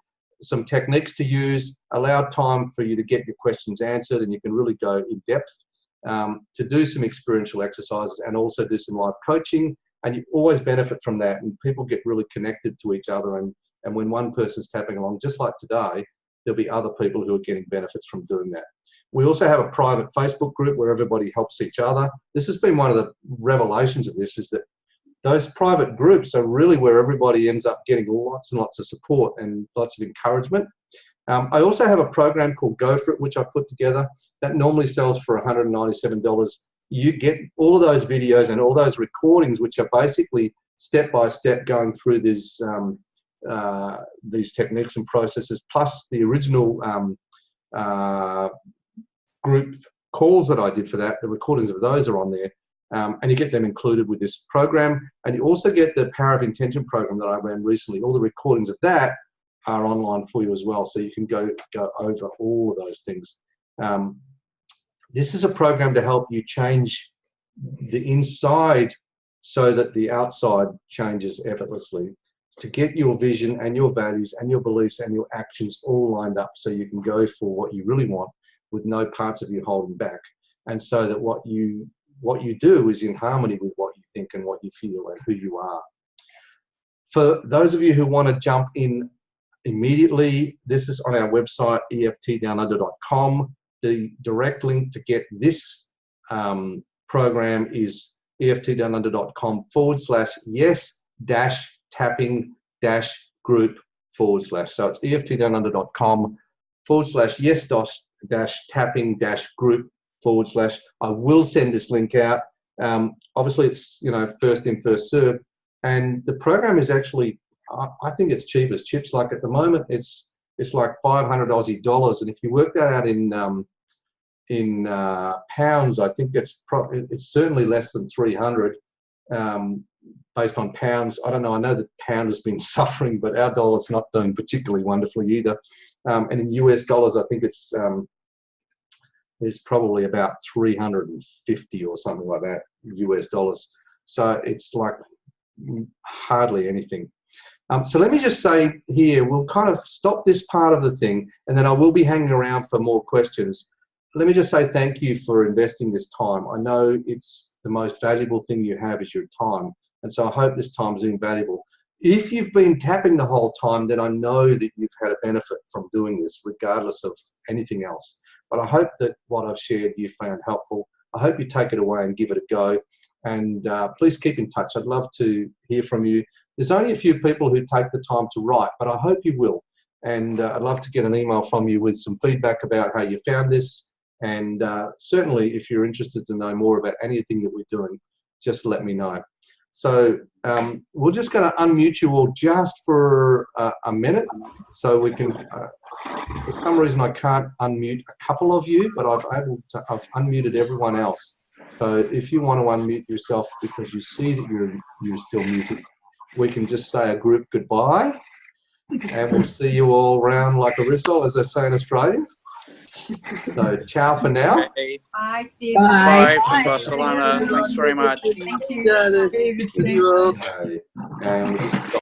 some techniques to use, allow time for you to get your questions answered, and you can really go in depth to do some experiential exercises and also do some live coaching. And you always benefit from that, and people get really connected to each other. And when one person's tapping along, just like today, there'll be other people who are getting benefits from doing that. We also have a private Facebook group where everybody helps each other. This has been one of the revelations of this, is that those private groups are really where everybody ends up getting lots and lots of support and lots of encouragement. I also have a program called Go For It, which I put together, that normally sells for $197. You get all of those videos and all those recordings, which are basically step-by-step going through these techniques and processes, plus the original group calls that I did for that. The recordings of those are on there. And you get them included with this program. And you also get the Power of Intention program that I ran recently. All the recordings of that are online for you as well. So you can go over all of those things. This is a program to help you change the inside so that the outside changes effortlessly, to get your vision and your values and your beliefs and your actions all lined up so you can go for what you really want with no parts of you holding back. And so that what you do is in harmony with what you think and what you feel and who you are. For those of you who want to jump in immediately, this is on our website, EFTdownunder.com. The direct link to get this program is EFTdownunder.com/yes-tapping-group/. So it's EFTdownunder.com/yes-tapping-group/. I will send this link out. Obviously, it's first in, first served, and the program is actually, I think it's cheap as chips. Like at the moment, it's like 500 Aussie dollars, and if you work that out in pounds, I think it's certainly less than 300 based on pounds. I don't know. I know the pound has been suffering, but our dollar's not doing particularly wonderfully either. And in US dollars, I think it's probably about 350 or something like that US dollars. So it's like hardly anything. So let me just say here, we'll kind of stop this part of the thing, and then I will be hanging around for more questions. Let me just say thank you for investing this time. I know it's the most valuable thing you have is your time. And so I hope this time is invaluable. If you've been tapping the whole time, then I know that you've had a benefit from doing this, regardless of anything else. But I hope that what I've shared you found helpful. I hope you take it away and give it a go. And please keep in touch. I'd love to hear from you. There's only a few people who take the time to write, but I hope you will. And I'd love to get an email from you with some feedback about how you found this. And certainly, if you're interested to know more about anything that we're doing, just let me know. So we're just going to unmute you all just for a minute, so we can. For some reason, I can't unmute a couple of you, but I've unmuted everyone else. So if you want to unmute yourself because you see that you're still muted, we can just say a group goodbye, and we'll see you all round like a whistle, as they say in Australia. So ciao for now. Okay. Bye, Steve. Bye, Professor Solana. Thanks very much. Thank you. Yeah, this. Okay. And we'll just